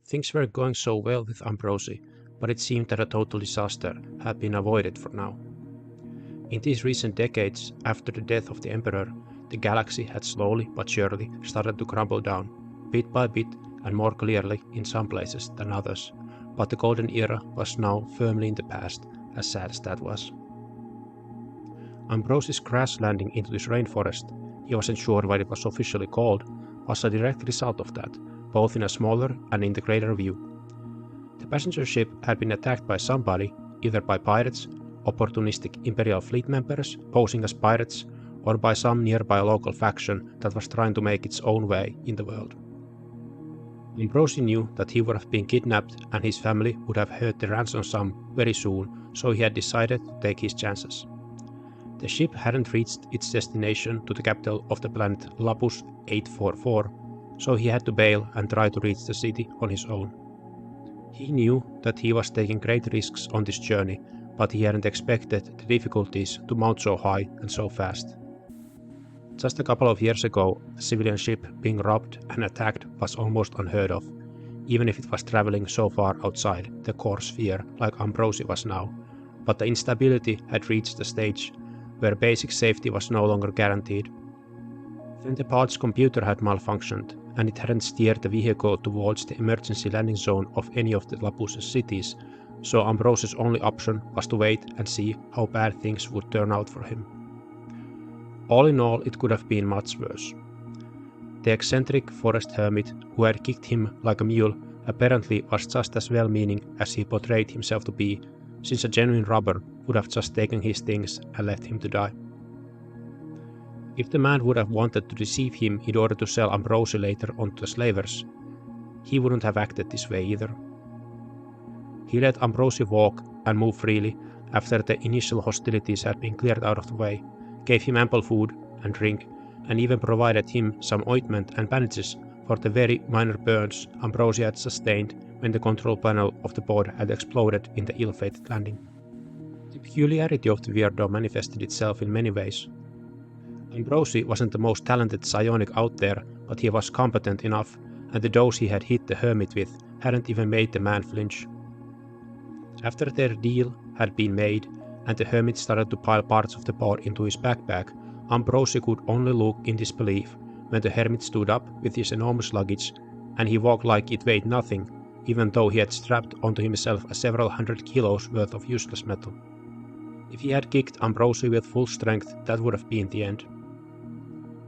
Things were going so well with Ambrozy, but it seemed that a total disaster had been avoided for now. In these recent decades, after the death of the Emperor, the galaxy had slowly but surely started to crumble down, bit by bit and more clearly in some places than others, but the golden era was now firmly in the past, as sad as that was. Ambrozy's crash landing into this rainforest, he wasn't sure what it was officially called, was a direct result of that, both in a smaller and in the greater view. The passenger ship had been attacked by somebody, either by pirates, opportunistic Imperial fleet members posing as pirates, or by some nearby local faction that was trying to make its own way in the world. Ambrozy knew that he would have been kidnapped and his family would have heard the ransom sum very soon, so he had decided to take his chances. The ship hadn't reached its destination to the capital of the planet Lapus 844, so he had to bail and try to reach the city on his own. He knew that he was taking great risks on this journey, but he hadn't expected the difficulties to mount so high and so fast. Just a couple of years ago, a civilian ship being robbed and attacked was almost unheard of, even if it was traveling so far outside the core sphere like Ambrozy was now, but the instability had reached a stage where basic safety was no longer guaranteed. Then the part's computer had malfunctioned, and it hadn't steered the vehicle towards the emergency landing zone of any of the Lapus cities, so Ambrozy's only option was to wait and see how bad things would turn out for him. All in all, it could have been much worse. The eccentric forest hermit who had kicked him like a mule apparently was just as well-meaning as he portrayed himself to be, since a genuine robber would have just taken his things and left him to die. If the man would have wanted to deceive him in order to sell Ambrozy later onto the slavers, he wouldn't have acted this way either. He let Ambrozy walk and move freely after the initial hostilities had been cleared out of the way, gave him ample food and drink, and even provided him some ointment and bandages for the very minor burns Ambrozy had sustained when the control panel of the pod had exploded in the ill-fated landing. The peculiarity of the weirdo manifested itself in many ways. Ambrozy wasn't the most talented psionic out there, but he was competent enough, and the dose he had hit the hermit with hadn't even made the man flinch. After their deal had been made, and the hermit started to pile parts of the pod into his backpack, Ambrozy could only look in disbelief when the hermit stood up with his enormous luggage, and he walked like it weighed nothing, even though he had strapped onto himself a several hundred kilos worth of useless metal. If he had kicked Ambrozy with full strength, that would have been the end.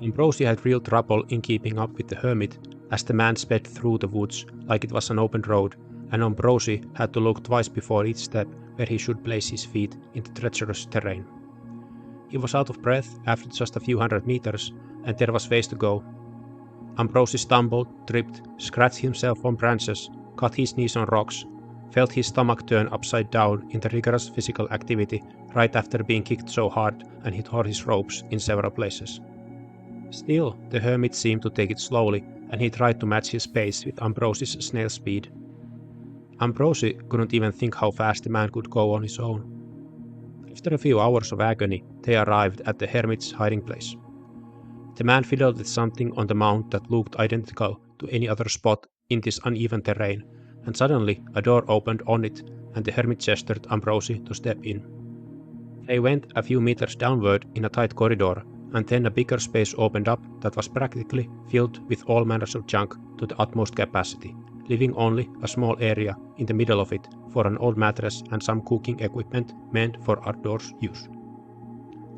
Ambrozy had real trouble in keeping up with the hermit, as the man sped through the woods like it was an open road, and Ambrozy had to look twice before each step where he should place his feet in the treacherous terrain. He was out of breath after just a few hundred meters, and there was ways to go. Ambrozy stumbled, tripped, scratched himself on branches, cut his knees on rocks, felt his stomach turn upside down in the rigorous physical activity right after being kicked so hard, and he tore his ropes in several places. Still, the hermit seemed to take it slowly, and he tried to match his pace with Ambrozy's snail speed. Ambrozy couldn't even think how fast the man could go on his own. After a few hours of agony, they arrived at the hermit's hiding place. The man fiddled with something on the mount that looked identical to any other spot in this uneven terrain, and suddenly a door opened on it, and the hermit gestured Ambrozy to step in. They went a few meters downward in a tight corridor, and then a bigger space opened up that was practically filled with all manners of junk to the utmost capacity, leaving only a small area in the middle of it for an old mattress and some cooking equipment meant for outdoors use.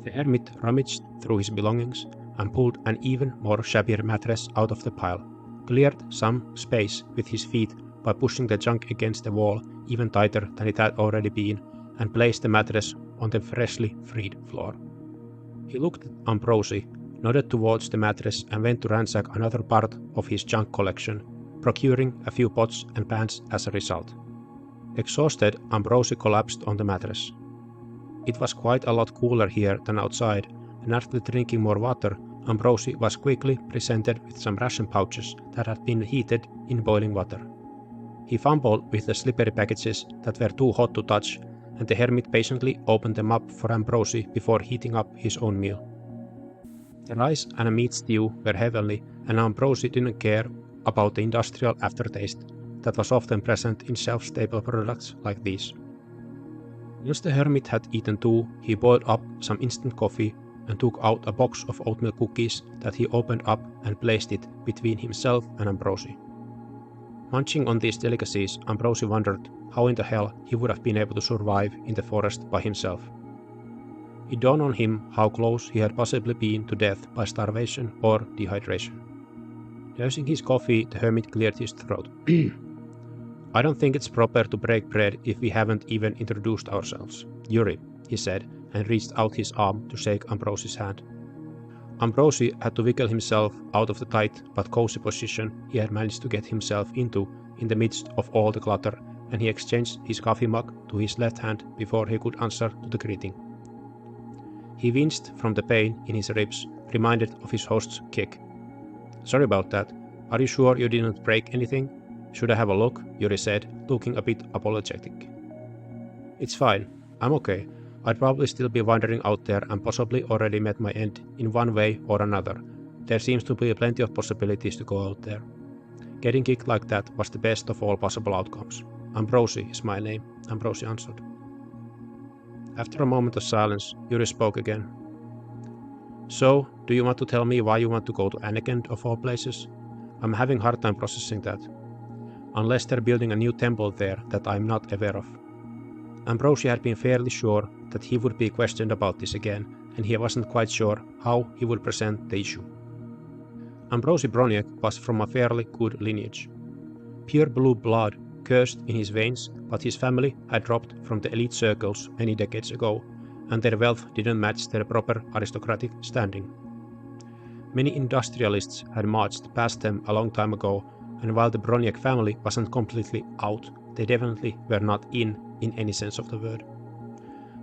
The hermit rummaged through his belongings and pulled an even more shabbier mattress out of the pile, cleared some space with his feet by pushing the junk against the wall even tighter than it had already been, and placed the mattress on the freshly freed floor. He looked at Ambrozy, nodded towards the mattress, and went to ransack another part of his junk collection, procuring a few pots and pans as a result. Exhausted, Ambrozy collapsed on the mattress. It was quite a lot cooler here than outside, and after drinking more water, Ambrozy was quickly presented with some ration pouches that had been heated in boiling water. He fumbled with the slippery packages that were too hot to touch, and the hermit patiently opened them up for Ambrozy before heating up his own meal. The rice and a meat stew were heavenly, and Ambrozy didn't care about the industrial aftertaste, that was often present in shelf-stable products like these. Once the hermit had eaten too, he boiled up some instant coffee and took out a box of oatmeal cookies that he opened up and placed it between himself and Ambrozy. Munching on these delicacies, Ambrozy wondered how in the hell he would have been able to survive in the forest by himself. It dawned on him how close he had possibly been to death by starvation or dehydration. Dousing his coffee, the hermit cleared his throat. I don't think it's proper to break bread if we haven't even introduced ourselves. Yuri, he said, and reached out his arm to shake Ambrozy's hand. Ambrozy had to wiggle himself out of the tight but cozy position he had managed to get himself into in the midst of all the clutter, and he exchanged his coffee mug to his left hand before he could answer to the greeting. He winced from the pain in his ribs, reminded of his host's kick. Sorry about that. Are you sure you didn't break anything? Should I have a look? Yuri said, looking a bit apologetic. It's fine. I'm okay. I'd probably still be wandering out there and possibly already met my end in one way or another. There seems to be plenty of possibilities to go out there. Getting kicked like that was the best of all possible outcomes. Ambrozy is my name, Ambrozy answered. After a moment of silence, Yuri spoke again. So, do you want to tell me why you want to go to Anekend of all places? I'm having a hard time processing that. Unless they're building a new temple there that I'm not aware of. Ambrozy had been fairly sure that he would be questioned about this again, and he wasn't quite sure how he would present the issue. Ambrozy Broniec was from a fairly good lineage. Pure blue blood coursed in his veins, but his family had dropped from the elite circles many decades ago, and their wealth didn't match their proper aristocratic standing. Many industrialists had marched past them a long time ago, and while the Broniec family wasn't completely out, they definitely were not in any sense of the word.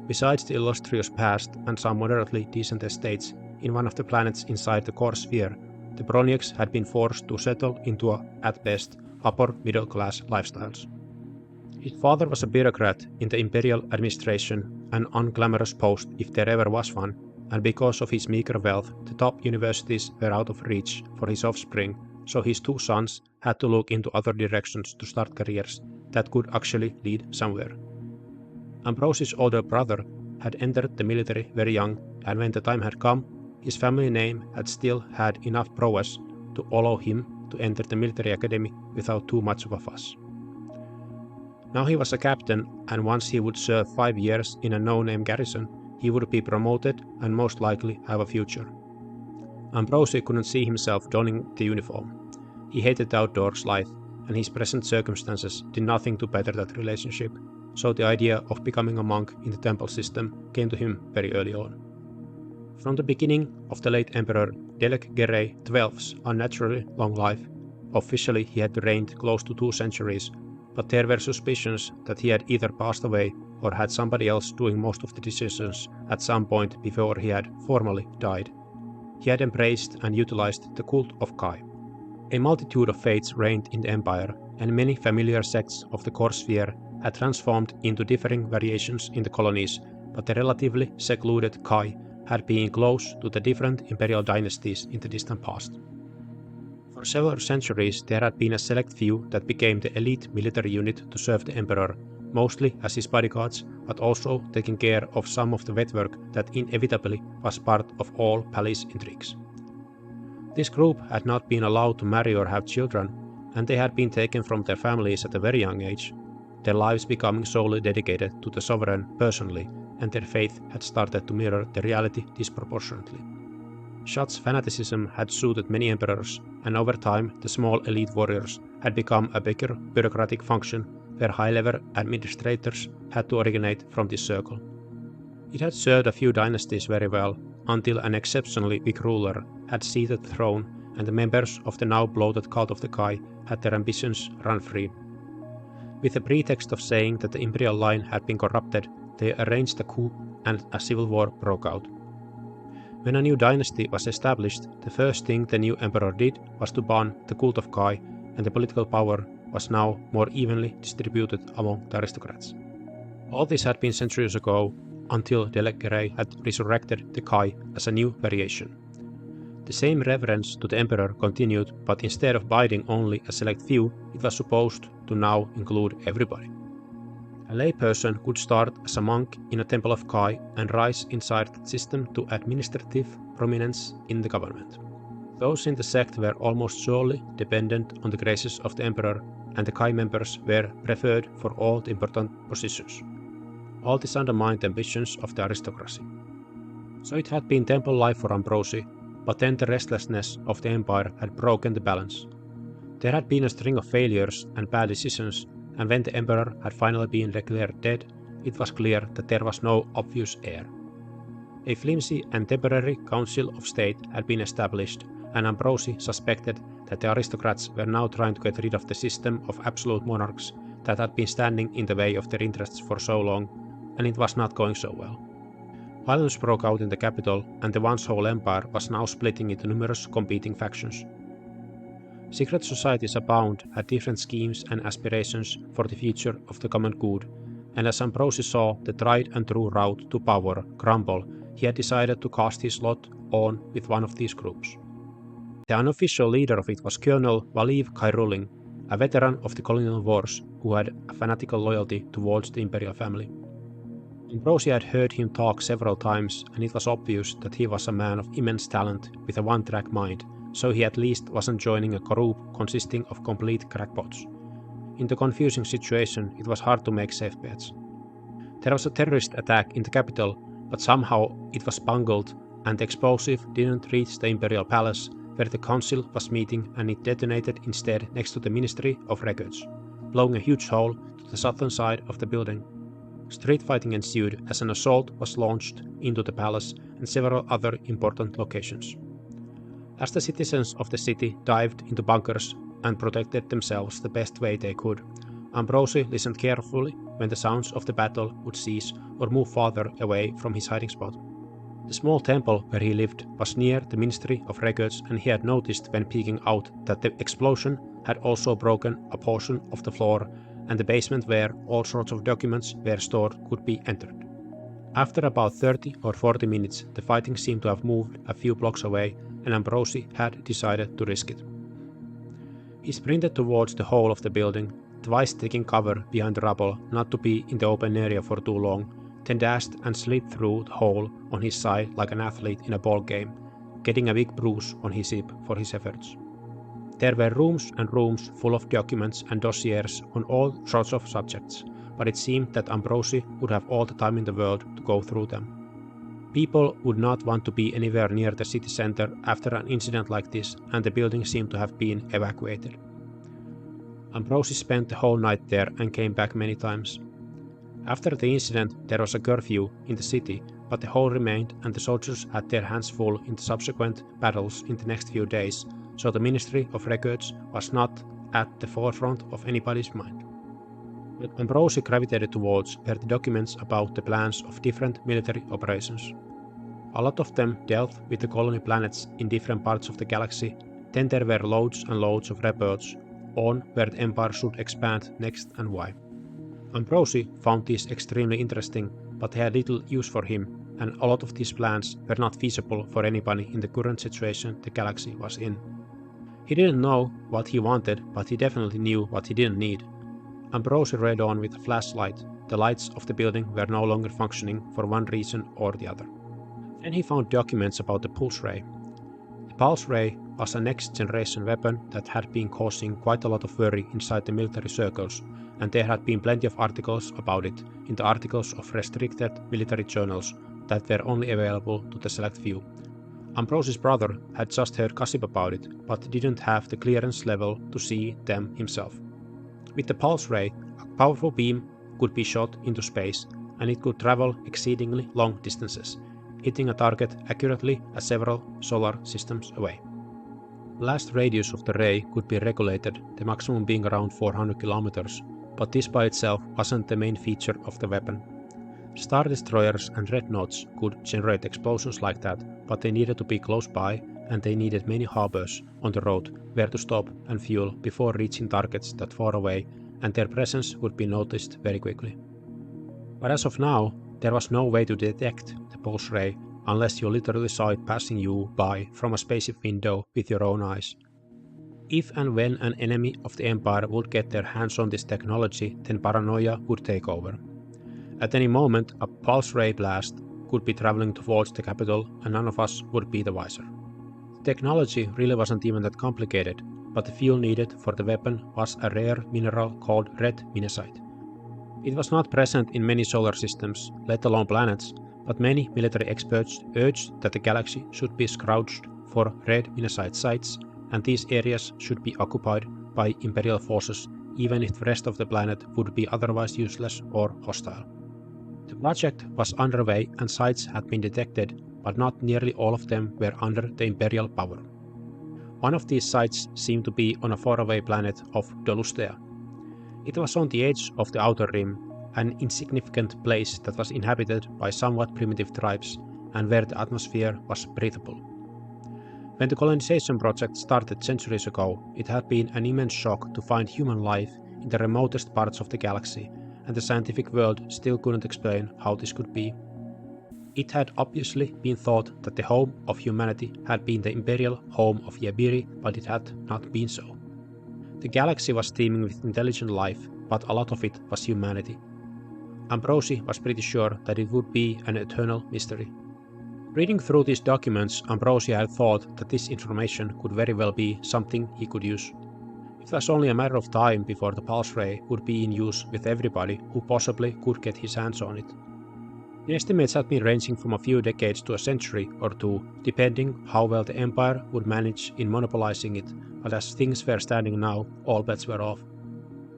Besides the illustrious past and some moderately decent estates in one of the planets inside the core sphere, the Broniecs had been forced to settle into at best, upper middle class lifestyles. His father was a bureaucrat in the imperial administration, an unglamorous post if there ever was one, and because of his meager wealth, the top universities were out of reach for his offspring, so his two sons had to look into other directions to start careers that could actually lead somewhere. Ambrozy's older brother had entered the military very young, and when the time had come, his family name had still had enough prowess to allow him to enter the military academy without too much of a fuss. Now he was a captain, and once he would serve 5 years in a no-name garrison, he would be promoted and most likely have a future. Ambrozy couldn't see himself donning the uniform. He hated the outdoors life, and his present circumstances did nothing to better that relationship, so the idea of becoming a monk in the temple system came to him very early on. From the beginning of the late Emperor Delek Gere XII's unnaturally long life, officially he had reigned close to 2 centuries, but there were suspicions that he had either passed away or had somebody else doing most of the decisions at some point before he had formally died. He had embraced and utilized the cult of Kai. A multitude of faiths reigned in the empire, and many familiar sects of the core sphere had transformed into differing variations in the colonies, but the relatively secluded Kai had been close to the different imperial dynasties in the distant past. For several centuries there had been a select few that became the elite military unit to serve the emperor, mostly as his bodyguards, but also taking care of some of the wet work that inevitably was part of all palace intrigues. This group had not been allowed to marry or have children, and they had been taken from their families at a very young age, their lives becoming solely dedicated to the sovereign personally, and their faith had started to mirror the reality disproportionately. Such fanaticism had suited many emperors, and over time the small elite warriors had become a bigger bureaucratic function where high-level administrators had to originate from this circle. It had served a few dynasties very well, until an exceptionally weak ruler had seized the throne, and the members of the now bloated cult of the Kai had their ambitions run free. With the pretext of saying that the imperial line had been corrupted, they arranged a coup and a civil war broke out. When a new dynasty was established, the first thing the new emperor did was to ban the cult of Kai, and the political power was now more evenly distributed among the aristocrats. All this had been centuries ago, until Delek Gere had resurrected the Kai as a new variation. The same reverence to the emperor continued, but instead of biding only a select few, it was supposed to now include everybody. A layperson could start as a monk in a temple of Kai and rise inside the system to administrative prominence in the government. Those in the sect were almost solely dependent on the graces of the emperor, and the Kai members were preferred for all the important positions. All this undermined the ambitions of the aristocracy. So it had been temple life for Ambrozy, but then the restlessness of the empire had broken the balance. There had been a string of failures and bad decisions, and when the emperor had finally been declared dead, it was clear that there was no obvious heir. A flimsy and temporary council of state had been established, and Ambrozy suspected that the aristocrats were now trying to get rid of the system of absolute monarchs that had been standing in the way of their interests for so long, and it was not going so well. Violence broke out in the capital, and the once whole empire was now splitting into numerous competing factions. Secret societies abound had different schemes and aspirations for the future of the common good, and as Ambrozy saw the tried and true route to power crumble, he had decided to cast his lot on with one of these groups. The unofficial leader of it was Colonel Valiv Kairuling, a veteran of the colonial wars who had a fanatical loyalty towards the imperial family. Ambrozy had heard him talk several times, and it was obvious that he was a man of immense talent with a one-track mind, so he at least wasn't joining a group consisting of complete crackpots. In the confusing situation, it was hard to make safe bets. There was a terrorist attack in the capital, but somehow it was bungled, and the explosive didn't reach the imperial palace, where the council was meeting, and it detonated instead next to the Ministry of Records, blowing a huge hole to the southern side of the building. Street fighting ensued as an assault was launched into the palace and several other important locations. As the citizens of the city dived into bunkers and protected themselves the best way they could, Ambrozy listened carefully when the sounds of the battle would cease or move farther away from his hiding spot. The small temple where he lived was near the Ministry of Records, and he had noticed when peeking out that the explosion had also broken a portion of the floor, and the basement where all sorts of documents were stored could be entered. After about 30 or 40 minutes, the fighting seemed to have moved a few blocks away, and Ambrozy had decided to risk it. He sprinted towards the hole of the building, twice taking cover behind the rubble not to be in the open area for too long, then dashed and slid through the hole on his side like an athlete in a ball game, getting a big bruise on his hip for his efforts. There were rooms and rooms full of documents and dossiers on all sorts of subjects, but it seemed that Ambrozy would have all the time in the world to go through them. People would not want to be anywhere near the city center after an incident like this, and the building seemed to have been evacuated. Ambrozy spent the whole night there and came back many times. After the incident, there was a curfew in the city, but the hole remained, and the soldiers had their hands full in the subsequent battles in the next few days, so the Ministry of Records was not at the forefront of anybody's mind. What Ambrozy gravitated towards were the documents about the plans of different military operations. A lot of them dealt with the colony planets in different parts of the galaxy. Then there were loads and loads of reports on where the Empire should expand next and why. Ambrozy found these extremely interesting, but they had little use for him, and a lot of these plans were not feasible for anybody in the current situation the galaxy was in. He didn't know what he wanted, but he definitely knew what he didn't need. Ambrozy read on with a flashlight. The lights of the building were no longer functioning for one reason or the other. Then he found documents about the pulse ray. The pulse ray was a next-generation weapon that had been causing quite a lot of worry inside the military circles, and there had been plenty of articles about it in the articles of restricted military journals that were only available to the select few. Ambrozy's brother had just heard gossip about it, but didn't have the clearance level to see them himself. With the pulse ray, a powerful beam could be shot into space, and it could travel exceedingly long distances, hitting a target accurately at several solar systems away. The blast radius of the ray could be regulated, the maximum being around 400 kilometers, but this by itself wasn't the main feature of the weapon. Star destroyers and dreadnoughts could generate explosions like that, but they needed to be close by, and they needed many harbors on the road where to stop and fuel before reaching targets that far away, and their presence would be noticed very quickly. But as of now, there was no way to detect the pulse ray unless you literally saw it passing you by from a spaceship window with your own eyes. If and when an enemy of the Empire would get their hands on this technology, then paranoia would take over. At any moment, a pulse ray blast could be traveling towards the capital and none of us would be the wiser. The technology really wasn't even that complicated, but the fuel needed for the weapon was a rare mineral called red minesite. It was not present in many solar systems, let alone planets, but many military experts urged that the galaxy should be scrounged for red minesite sites, and these areas should be occupied by Imperial forces, even if the rest of the planet would be otherwise useless or hostile. The project was underway and sites had been detected, but not nearly all of them were under the Imperial power. One of these sites seemed to be on a faraway planet of Dolustea. It was on the edge of the Outer Rim, an insignificant place that was inhabited by somewhat primitive tribes and where the atmosphere was breathable. When the colonization project started centuries ago, it had been an immense shock to find human life in the remotest parts of the galaxy, and the scientific world still couldn't explain how this could be. It had obviously been thought that the home of humanity had been the imperial home of Yabiri, but it had not been so. The galaxy was teeming with intelligent life, but a lot of it was humanity. Ambrozy was pretty sure that it would be an eternal mystery. Reading through these documents, Ambrozy had thought that this information could very well be something he could use. It was only a matter of time before the pulse ray would be in use with everybody who possibly could get his hands on it. The estimates had been ranging from a few decades to a century or two, depending how well the Empire would manage in monopolizing it, but as things were standing now, all bets were off.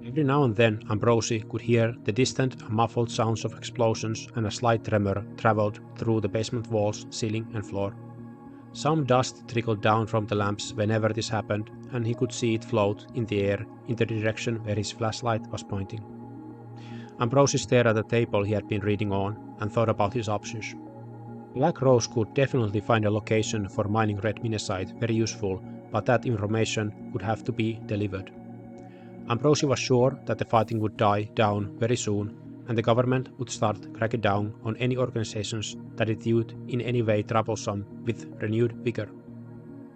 Every now and then Ambrozy could hear the distant and muffled sounds of explosions, and a slight tremor traveled through the basement walls, ceiling and floor. Some dust trickled down from the lamps whenever this happened, and he could see it float in the air in the direction where his flashlight was pointing. Ambrozy stared at the table he had been reading on and thought about his options. Black Rose could definitely find a location for mining red minesite very useful, but that information would have to be delivered. Ambrozy was sure that the fighting would die down very soon, and the government would start cracking down on any organizations that it viewed in any way troublesome with renewed vigor.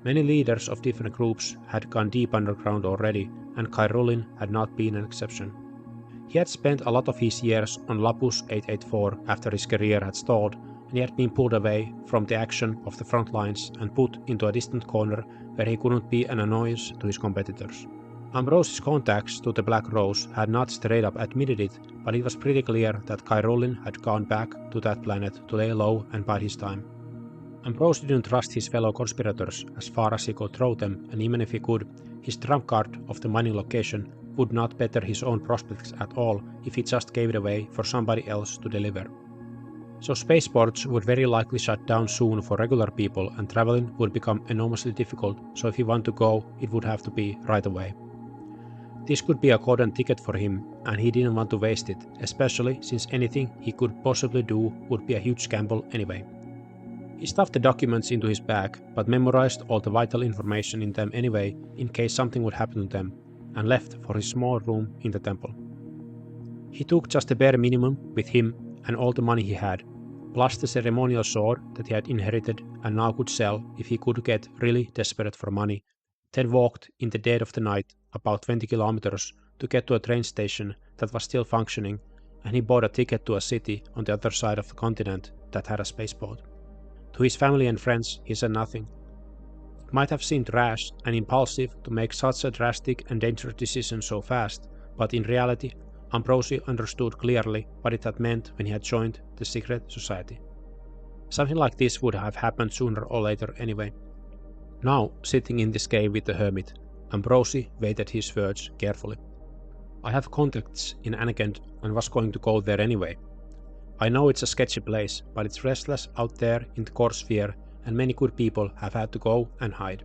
Many leaders of different groups had gone deep underground already, and Kyrulin had not been an exception. He had spent a lot of his years on Lapus 884 after his career had stalled, and he had been pulled away from the action of the front lines and put into a distant corner where he couldn't be an annoyance to his competitors. Ambrozy's contacts to the Black Rose had not straight up admitted it, but it was pretty clear that Kyrulin had gone back to that planet to lay low and bide his time. Ambrozy didn't trust his fellow conspirators as far as he could throw them, and even if he could, his trump card of the mining location would not better his own prospects at all if he just gave it away for somebody else to deliver. So spaceports would very likely shut down soon for regular people, and traveling would become enormously difficult, so if he wanted to go, it would have to be right away. This could be a golden ticket for him, and he didn't want to waste it, especially since anything he could possibly do would be a huge gamble anyway. He stuffed the documents into his bag, but memorized all the vital information in them anyway in case something would happen to them, and left for his small room in the temple. He took just the bare minimum with him and all the money he had, plus the ceremonial sword that he had inherited and now could sell if he could get really desperate for money, then walked in the dead of the night about 20 kilometers to get to a train station that was still functioning, and he bought a ticket to a city on the other side of the continent that had a spaceport. To his family and friends he said nothing. It might have seemed rash and impulsive to make such a drastic and dangerous decision so fast, but in reality Ambrozy understood clearly what it had meant when he had joined the secret society. Something like this would have happened sooner or later anyway. Now, sitting in this cave with the hermit, Ambrozy weighted his words carefully. I have contacts in Anekend and was going to go there anyway. I know it's a sketchy place, but it's restless out there in the core sphere, and many good people have had to go and hide.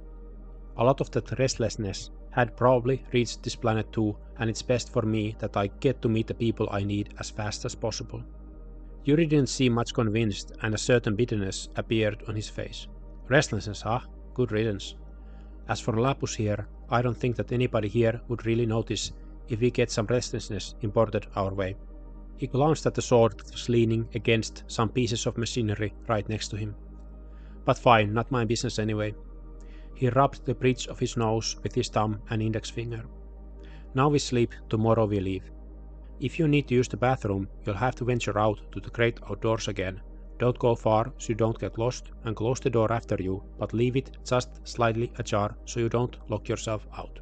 A lot of that restlessness had probably reached this planet too, and it's best for me that I get to meet the people I need as fast as possible. Yuri didn't seem much convinced, and a certain bitterness appeared on his face. Restlessness, huh? Good riddance. As for Lapus here, I don't think that anybody here would really notice if we get some restlessness imported our way. He glanced at the sword that was leaning against some pieces of machinery right next to him. But fine, not my business anyway. He rubbed the bridge of his nose with his thumb and index finger. Now we sleep, tomorrow we leave. If you need to use the bathroom, you'll have to venture out to the great outdoors again. Don't go far so you don't get lost, and close the door after you, but leave it just slightly ajar so you don't lock yourself out.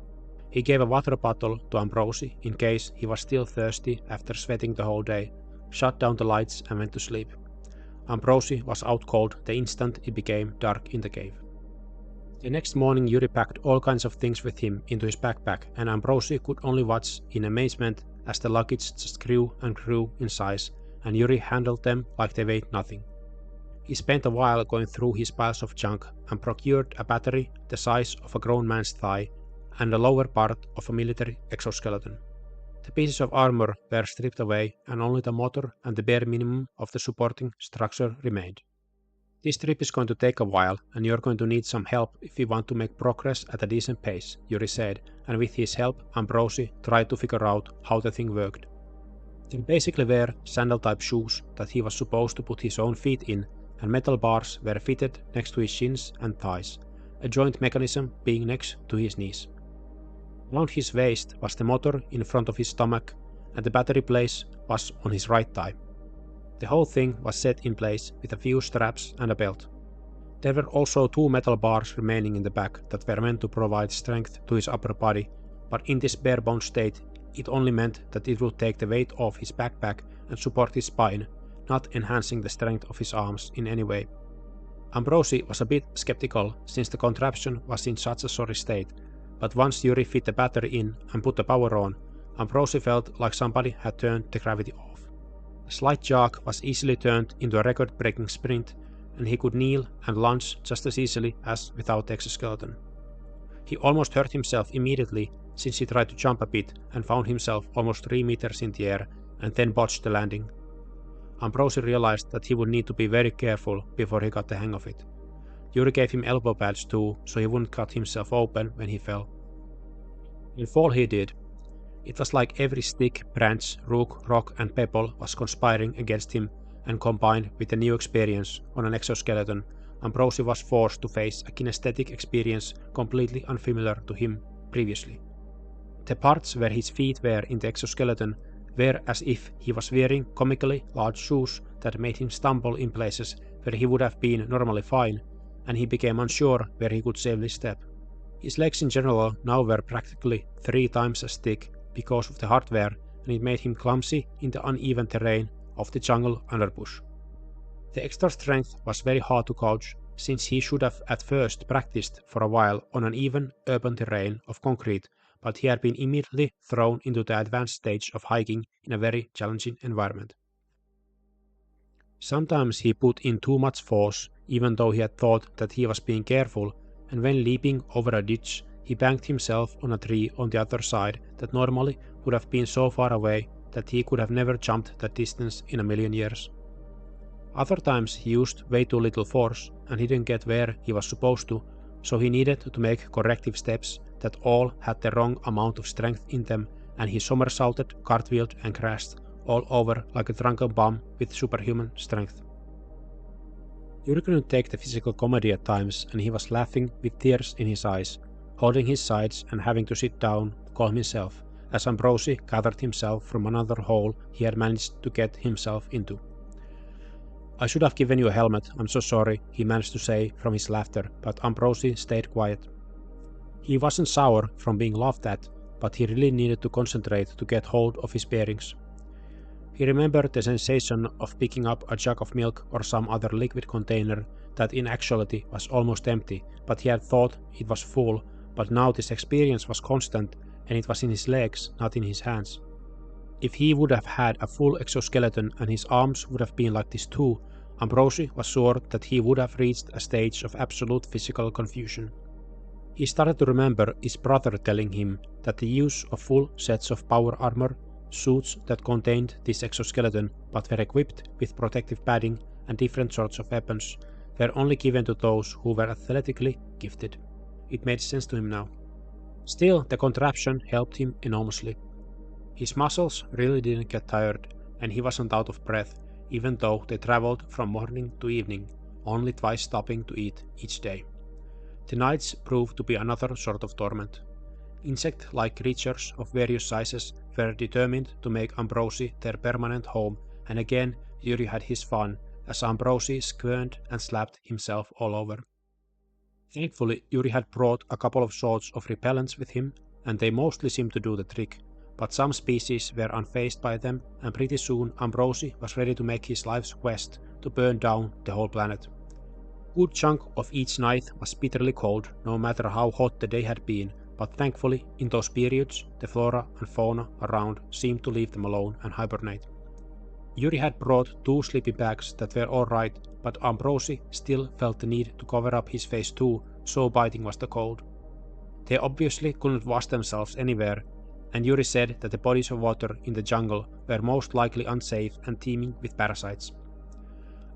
He gave a water bottle to Ambrozy in case he was still thirsty after sweating the whole day, shut down the lights and went to sleep. Ambrozy was out cold the instant it became dark in the cave. The next morning Yuri packed all kinds of things with him into his backpack, and Ambrozy could only watch in amazement as the luggage just grew and grew in size, and Yuri handled them like they weighed nothing. He spent a while going through his piles of junk and procured a battery the size of a grown man's thigh and the lower part of a military exoskeleton. The pieces of armor were stripped away, and only the motor and the bare minimum of the supporting structure remained. This trip is going to take a while, and you're going to need some help if you want to make progress at a decent pace, Yuri said, and with his help, Ambrozy tried to figure out how the thing worked. They basically were sandal-type shoes that he was supposed to put his own feet in, and metal bars were fitted next to his shins and thighs, a joint mechanism being next to his knees. Around his waist was the motor in front of his stomach, and the battery place was on his right thigh. The whole thing was set in place with a few straps and a belt. There were also 2 metal bars remaining in the back that were meant to provide strength to his upper body, but in this bare-bones state it only meant that it would take the weight off his backpack and support his spine, not enhancing the strength of his arms in any way. Ambrozy was a bit skeptical since the contraption was in such a sorry state, but once Yuri fit the battery in and put the power on, Ambrozy felt like somebody had turned the gravity off. A slight jog was easily turned into a record-breaking sprint, and he could kneel and lunge just as easily as without the exoskeleton. He almost hurt himself immediately since he tried to jump a bit and found himself almost 3 meters in the air and then botched the landing. Ambrozy realized that he would need to be very careful before he got the hang of it. Yuri gave him elbow pads too, so he wouldn't cut himself open when he fell. And fall he did. It was like every stick, branch, rock and pebble was conspiring against him, and combined with the new experience on an exoskeleton, Ambrozy was forced to face a kinesthetic experience completely unfamiliar to him previously. The parts where his feet were in the exoskeleton were as if he was wearing comically large shoes that made him stumble in places where he would have been normally fine, and he became unsure where he could safely step. His legs in general now were practically 3 times as thick because of the hardware, and it made him clumsy in the uneven terrain of the jungle underbush. The extra strength was very hard to gauge, since he should have at first practiced for a while on an even urban terrain of concrete, but he had been immediately thrown into the advanced stage of hiking in a very challenging environment. Sometimes he put in too much force, even though he had thought that he was being careful, and when leaping over a ditch, he banged himself on a tree on the other side that normally would have been so far away that he could have never jumped that distance in a million years. Other times he used way too little force and he didn't get where he was supposed to, so he needed to make corrective steps that all had the wrong amount of strength in them, and he somersaulted, cartwheeled and crashed all over like a drunken bum with superhuman strength. Yuri couldn't take the physical comedy at times, and he was laughing with tears in his eyes, holding his sides and having to sit down to calm himself, as Ambrozy gathered himself from another hole he had managed to get himself into. "I should have given you a helmet, I'm so sorry," he managed to say from his laughter, but Ambrozy stayed quiet. He wasn't sour from being laughed at, but he really needed to concentrate to get hold of his bearings. He remembered the sensation of picking up a jug of milk or some other liquid container that in actuality was almost empty, but he had thought it was full, but now this experience was constant, and it was in his legs, not in his hands. If he would have had a full exoskeleton and his arms would have been like this too, Ambrozy was sure that he would have reached a stage of absolute physical confusion. He started to remember his brother telling him that the use of full sets of power armor, suits that contained this exoskeleton but were equipped with protective padding and different sorts of weapons, were only given to those who were athletically gifted. It made sense to him now. Still, the contraption helped him enormously. His muscles really didn't get tired, and he wasn't out of breath, even though they traveled from morning to evening, only twice stopping to eat each day. The nights proved to be another sort of torment. Insect-like creatures of various sizes were determined to make Ambrozy their permanent home, and again Yuri had his fun, as Ambrozy squirmed and slapped himself all over. Thankfully, Yuri had brought a couple of sorts of repellents with him, and they mostly seemed to do the trick, but some species were unfazed by them, and pretty soon Ambrozy was ready to make his life's quest to burn down the whole planet. A good chunk of each night was bitterly cold, no matter how hot the day had been, but thankfully, in those periods, the flora and fauna around seemed to leave them alone and hibernate. Yuri had brought 2 sleeping bags that were alright, but Ambrozy still felt the need to cover up his face too, so biting was the cold. They obviously couldn't wash themselves anywhere, and Yuri said that the bodies of water in the jungle were most likely unsafe and teeming with parasites.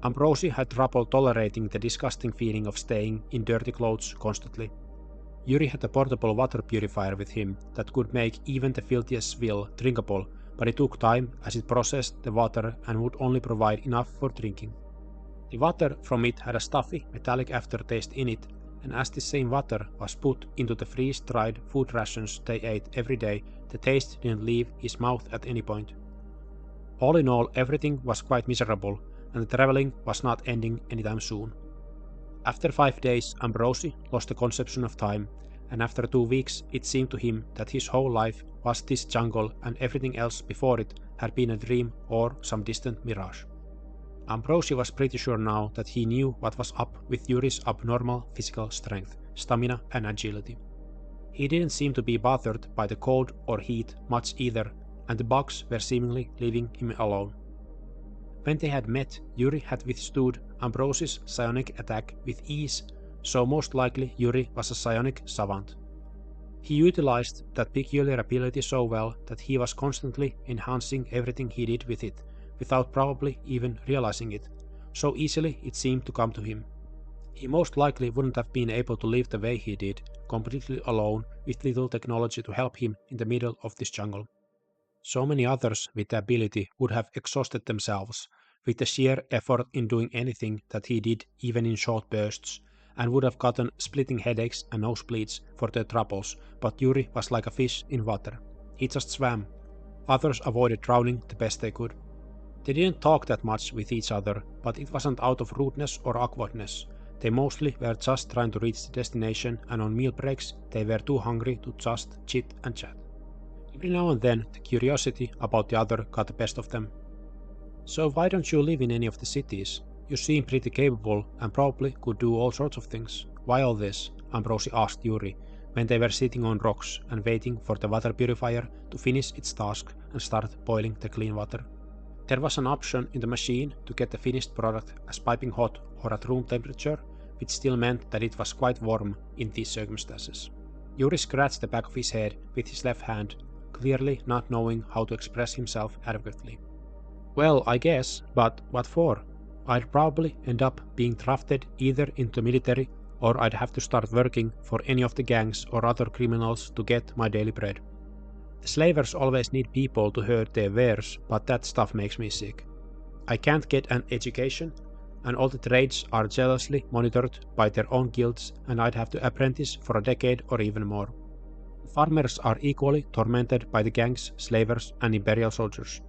Ambrozy had trouble tolerating the disgusting feeling of staying in dirty clothes constantly. Yuri had a portable water purifier with him that could make even the filthiest swill drinkable, but it took time as it processed the water and would only provide enough for drinking. The water from it had a stuffy, metallic aftertaste in it, and as the same water was put into the freeze-dried food rations they ate every day, the taste didn't leave his mouth at any point. All in all, everything was quite miserable, and the traveling was not ending anytime soon. After 5 days, Ambrozy lost the conception of time, and after 2 weeks it seemed to him that his whole life was this jungle and everything else before it had been a dream or some distant mirage. Ambrozy was pretty sure now that he knew what was up with Yuri's abnormal physical strength, stamina and agility. He didn't seem to be bothered by the cold or heat much either, and the bugs were seemingly leaving him alone. When they had met, Yuri had withstood Ambrozy's psionic attack with ease, so most likely Yuri was a psionic savant. He utilized that peculiar ability so well that he was constantly enhancing everything he did with it, without probably even realizing it, so easily it seemed to come to him. He most likely wouldn't have been able to live the way he did, completely alone with little technology to help him in the middle of this jungle. So many others with the ability would have exhausted themselves with the sheer effort in doing anything that he did even in short bursts, and would have gotten splitting headaches and nosebleeds for their troubles, but Yuri was like a fish in water. He just swam. Others avoided drowning the best they could. They didn't talk that much with each other, but it wasn't out of rudeness or awkwardness. They mostly were just trying to reach the destination, and on meal breaks they were too hungry to just chit and chat. Every now and then the curiosity about the other got the best of them. "So why don't you live in any of the cities? You seem pretty capable and probably could do all sorts of things. Why all this?" Ambrozy asked Yuri when they were sitting on rocks and waiting for the water purifier to finish its task and start boiling the clean water. There was an option in the machine to get the finished product as piping hot or at room temperature, which still meant that it was quite warm in these circumstances. Yuri scratched the back of his head with his left hand, clearly not knowing how to express himself adequately. "Well, I guess, but what for? I'd probably end up being drafted either into military or I'd have to start working for any of the gangs or other criminals to get my daily bread. The slavers always need people to herd their wares, but that stuff makes me sick. I can't get an education, and all the trades are jealously monitored by their own guilds, and I'd have to apprentice for a decade or even more. Farmers are equally tormented by the gangs, slavers, and imperial soldiers.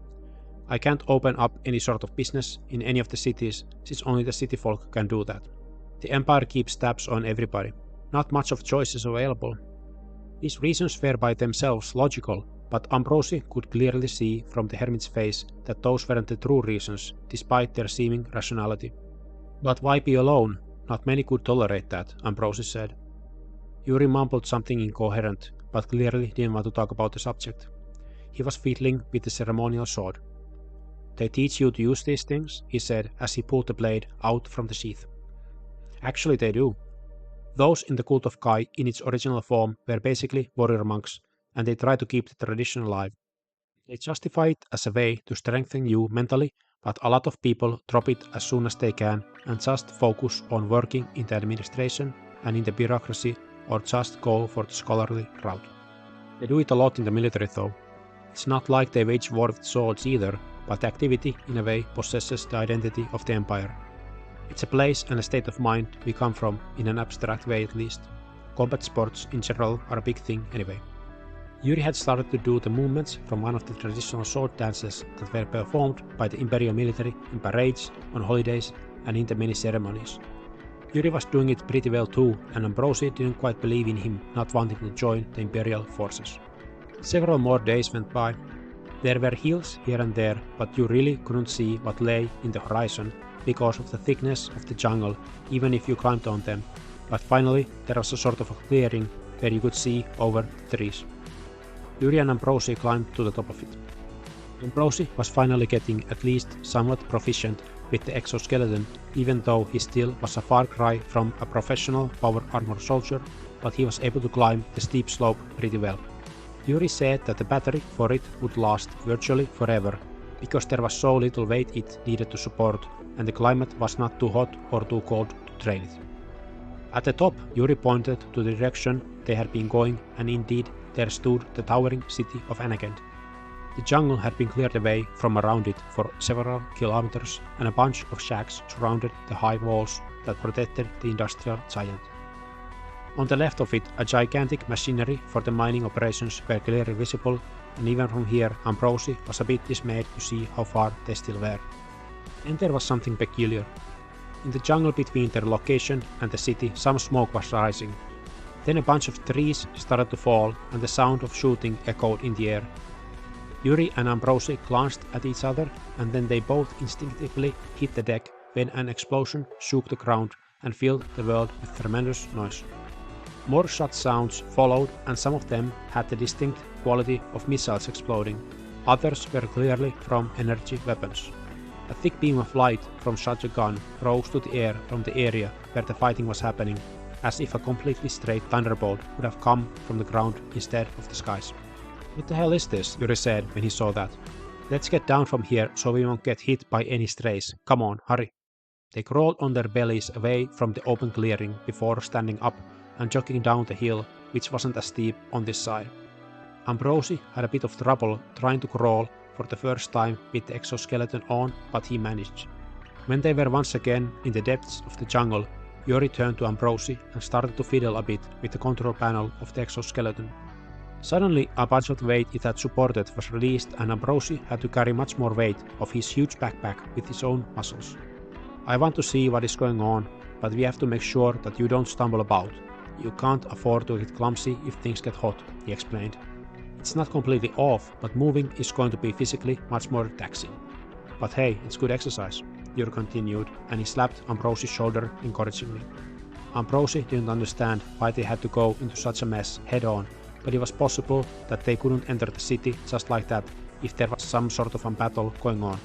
I can't open up any sort of business in any of the cities, since only the city folk can do that. The empire keeps tabs on everybody. Not much of choice is available." These reasons were by themselves logical, but Ambrozy could clearly see from the hermit's face that those weren't the true reasons, despite their seeming rationality. "But why be alone? Not many could tolerate that," Ambrozy said. Yuri mumbled something incoherent, but clearly didn't want to talk about the subject. He was fiddling with the ceremonial sword. "They teach you to use these things?" he said as he pulled the blade out from the sheath. "Actually they do. Those in the cult of Kai in its original form were basically warrior monks, and they try to keep the tradition alive. They justify it as a way to strengthen you mentally, but a lot of people drop it as soon as they can and just focus on working in the administration and in the bureaucracy, or just go for the scholarly route. They do it a lot in the military though. It's not like they wage war with swords either, but the activity in a way possesses the identity of the empire. It's a place and a state of mind we come from, in an abstract way at least. Combat sports in general are a big thing anyway. Yuri had started to do the movements from one of the traditional sword dances that were performed by the Imperial military in parades, on holidays, and in the many ceremonies. Yuri was doing it pretty well too, and Ambrozy didn't quite believe in him not wanting to join the Imperial forces. Several more days went by. There were hills here and there, but you really couldn't see what lay in the horizon because of the thickness of the jungle, even if you climbed on them. But finally, there was a sort of a clearing where you could see over the trees. Yuri and Ambrozy climbed to the top of it. Ambrozy was finally getting at least somewhat proficient with the exoskeleton, even though he still was a far cry from a professional power armor soldier, but he was able to climb the steep slope pretty well. Yuri said that the battery for it would last virtually forever, because there was so little weight it needed to support, and the climate was not too hot or too cold to drain it. At the top, Yuri pointed to the direction they had been going, and indeed there stood the towering city of Anagend. The jungle had been cleared away from around it for several kilometers, and a bunch of shacks surrounded the high walls that protected the industrial giant. On the left of it, a gigantic machinery for the mining operations were clearly visible, and even from here Ambrozy was a bit dismayed to see how far they still were. And there was something peculiar. In the jungle between their location and the city, some smoke was rising. Then a bunch of trees started to fall, and the sound of shooting echoed in the air. Yuri and Ambrozy glanced at each other, and then they both instinctively hit the deck when an explosion shook the ground and filled the world with tremendous noise. More shot sounds followed, and some of them had the distinct quality of missiles exploding. Others were clearly from energy weapons. A thick beam of light from such a gun rose to the air from the area where the fighting was happening, as if a completely straight thunderbolt would have come from the ground instead of the skies. "What the hell is this?" Yuri said when he saw that. "Let's get down from here so we won't get hit by any strays. Come on, hurry." They crawled on their bellies away from the open clearing before standing up and jogging down the hill, which wasn't as steep on this side. Ambrozy had a bit of trouble trying to crawl for the first time with the exoskeleton on, but he managed. When they were once again in the depths of the jungle, Yuri turned to Ambrozy and started to fiddle a bit with the control panel of the exoskeleton. Suddenly, a bunch of weight it had supported was released, and Ambrozy had to carry much more weight of his huge backpack with his own muscles. "I want to see what is going on, but we have to make sure that you don't stumble about. You can't afford to get clumsy if things get hot," he explained. "It's not completely off, but moving is going to be physically much more taxing. But hey, it's good exercise," Yuri continued, and he slapped Ambrozy's shoulder encouragingly. Ambrozy didn't understand why they had to go into such a mess head on, but it was possible that they couldn't enter the city just like that if there was some sort of a battle going on.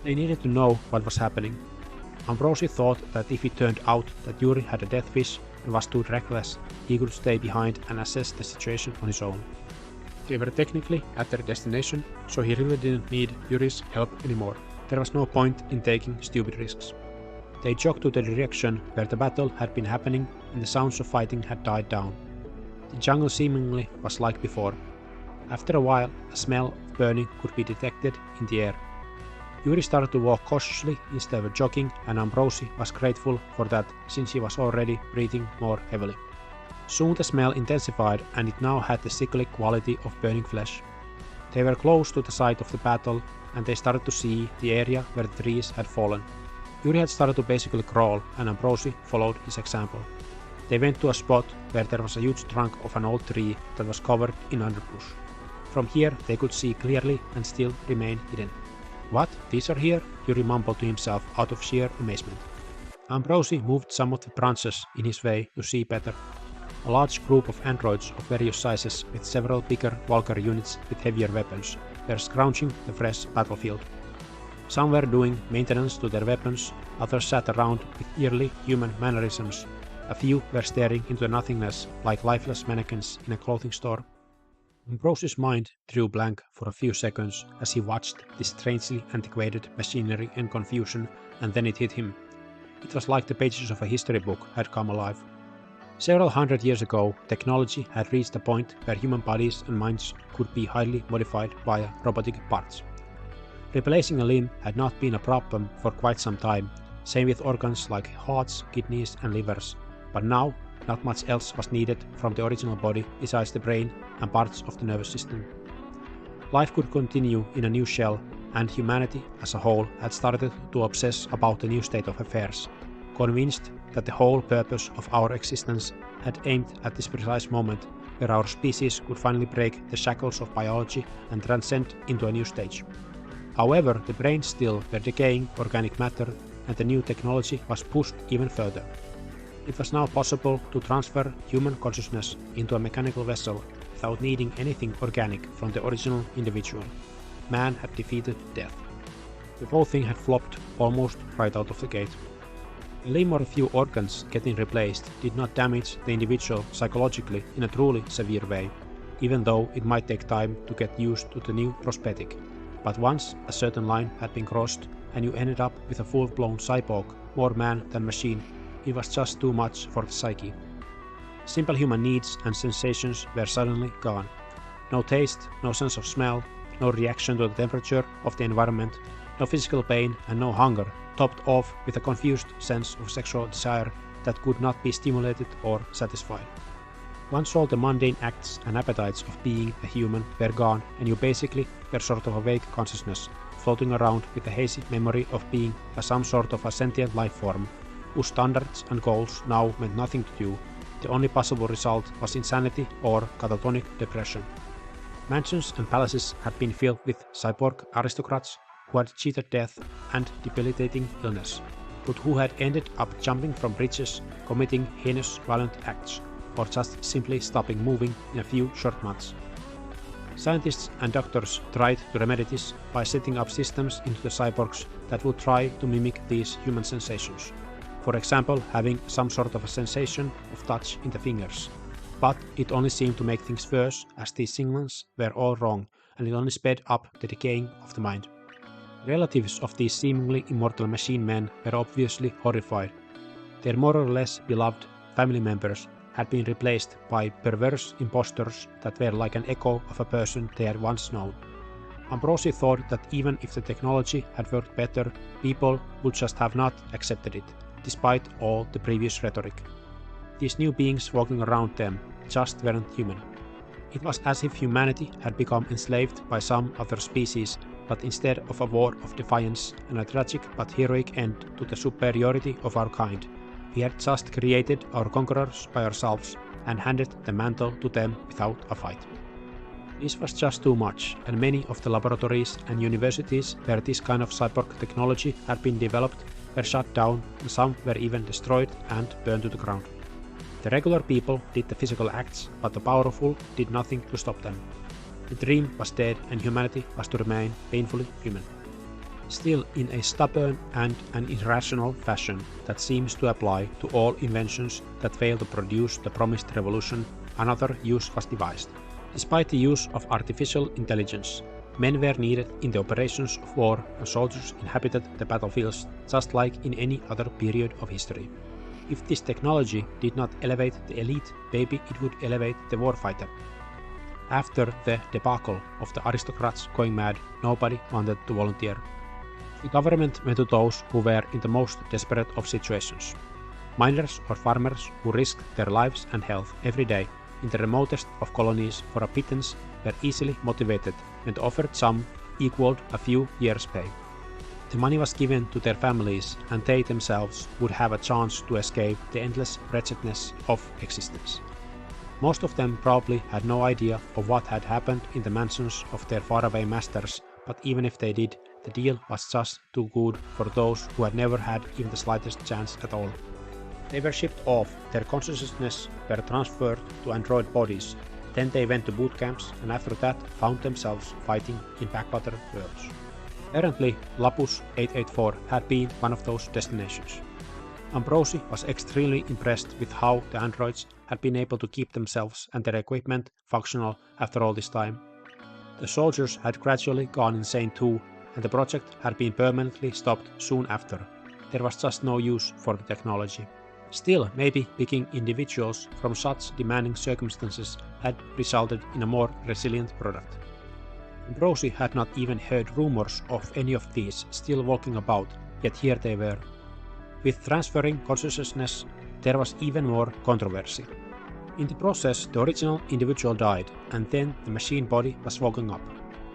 They needed to know what was happening. Ambrozy thought that if it turned out that Yuri had a death wish and was too reckless, he could stay behind and assess the situation on his own. They were technically at their destination, so he really didn't need Yuri's help anymore. There was no point in taking stupid risks. They jogged to the direction where the battle had been happening and the sounds of fighting had died down. The jungle seemingly was like before. After a while, a smell of burning could be detected in the air. Yuri started to walk cautiously instead of jogging, and Ambrozy was grateful for that since he was already breathing more heavily. Soon the smell intensified, and it now had the sickly quality of burning flesh. They were close to the site of the battle, and they started to see the area where the trees had fallen. Yuri had started to basically crawl, and Ambrozy followed his example. They went to a spot where there was a huge trunk of an old tree that was covered in underbrush. From here they could see clearly and still remain hidden. "What? These are here?" Yuri mumbled to himself out of sheer amazement. Ambrozy moved some of the branches in his way to see better. A large group of androids of various sizes with several bigger Valkyrie units with heavier weapons were scrounging the fresh battlefield. Some were doing maintenance to their weapons, others sat around with eerily human mannerisms. A few were staring into nothingness like lifeless mannequins in a clothing store. Ambrozy's mind drew blank for a few seconds as he watched this strangely antiquated machinery in confusion, and then it hit him. It was like the pages of a history book had come alive. Several hundred years ago, technology had reached a point where human bodies and minds could be highly modified via robotic parts. Replacing a limb had not been a problem for quite some time, same with organs like hearts, kidneys and livers, but now not much else was needed from the original body besides the brain and parts of the nervous system. Life could continue in a new shell, and humanity as a whole had started to obsess about the new state of affairs, convinced that the whole purpose of our existence had aimed at this precise moment where our species could finally break the shackles of biology and transcend into a new stage. However, the brains still were decaying organic matter, and the new technology was pushed even further. It was now possible to transfer human consciousness into a mechanical vessel without needing anything organic from the original individual. Man had defeated death. The whole thing had flopped almost right out of the gate. A limb or a few organs getting replaced did not damage the individual psychologically in a truly severe way, even though it might take time to get used to the new prosthetic. But once a certain line had been crossed and you ended up with a full-blown cyborg, more man than machine, it was just too much for the psyche. Simple human needs and sensations were suddenly gone. No taste, no sense of smell, no reaction to the temperature of the environment, no physical pain and no hunger, topped off with a confused sense of sexual desire that could not be stimulated or satisfied. Once all the mundane acts and appetites of being a human were gone, and you basically were sort of a vague consciousness, floating around with a hazy memory of being some sort of a sentient life form, whose standards and goals now meant nothing to you. The only possible result was insanity or catatonic depression. Mansions and palaces had been filled with cyborg aristocrats who had cheated death and debilitating illness, but who had ended up jumping from bridges, committing heinous violent acts, or just simply stopping moving in a few short months. Scientists and doctors tried to remedy this by setting up systems into the cyborgs that would try to mimic these human sensations. For example, having some sort of a sensation of touch in the fingers. But it only seemed to make things worse, as these signals were all wrong, and it only sped up the decaying of the mind. Relatives of these seemingly immortal machine men were obviously horrified. Their more or less beloved family members had been replaced by perverse impostors that were like an echo of a person they had once known. Ambrozy thought that even if the technology had worked better, people would just have not accepted it, despite all the previous rhetoric. These new beings walking around them just weren't human. It was as if humanity had become enslaved by some other species, but instead of a war of defiance and a tragic but heroic end to the superiority of our kind, we had just created our conquerors by ourselves and handed the mantle to them without a fight. This was just too much, and many of the laboratories and universities where this kind of cyborg technology had been developed were shut down, and some were even destroyed and burned to the ground. The regular people did the physical acts, but the powerful did nothing to stop them. The dream was dead, and humanity was to remain painfully human. Still, in a stubborn and an irrational fashion that seems to apply to all inventions that fail to produce the promised revolution, another use was devised. Despite the use of artificial intelligence, men were needed in the operations of war, and soldiers inhabited the battlefields just like in any other period of history. If this technology did not elevate the elite, maybe it would elevate the warfighter. After the debacle of the aristocrats going mad, nobody wanted to volunteer. The government went to those who were in the most desperate of situations. Miners or farmers who risked their lives and health every day in the remotest of colonies for a pittance were easily motivated and offered some equaled a few years' pay. The money was given to their families, and they themselves would have a chance to escape the endless wretchedness of existence. Most of them probably had no idea of what had happened in the mansions of their faraway masters, but even if they did, the deal was just too good for those who had never had even the slightest chance at all. They were shipped off, their consciousness were transferred to android bodies, then they went to boot camps, and after that found themselves fighting in backwater worlds. Apparently, Lapus 884 had been one of those destinations. Ambrozy was extremely impressed with how the androids had been able to keep themselves and their equipment functional after all this time. The soldiers had gradually gone insane too, and the project had been permanently stopped soon after. There was just no use for the technology. Still, maybe picking individuals from such demanding circumstances had resulted in a more resilient product. Ambrozy had not even heard rumors of any of these still walking about, yet here they were. With transferring consciousness, there was even more controversy. In the process, the original individual died, and then the machine body was woken up,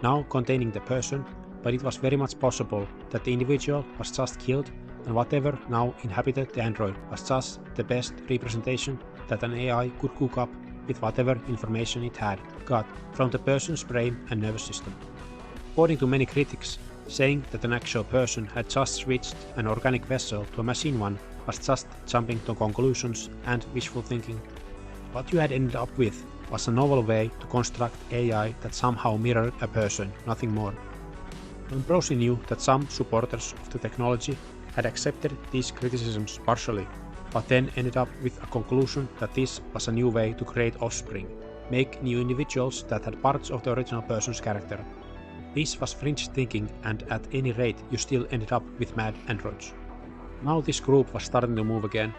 now containing the person, but it was very much possible that the individual was just killed, and whatever now inhabited the android was just the best representation that an AI could cook up with whatever information it had got from the person's brain and nervous system. According to many critics, saying that an actual person had just switched an organic vessel to a machine one was just jumping to conclusions and wishful thinking. What you had ended up with was a novel way to construct AI that somehow mirrored a person, nothing more. Ambrozy knew that some supporters of the technology had accepted these criticisms partially, but then ended up with a conclusion that this was a new way to create offspring, make new individuals that had parts of the original person's character. This was fringe thinking, and at any rate you still ended up with mad androids. Now this group was starting to move again.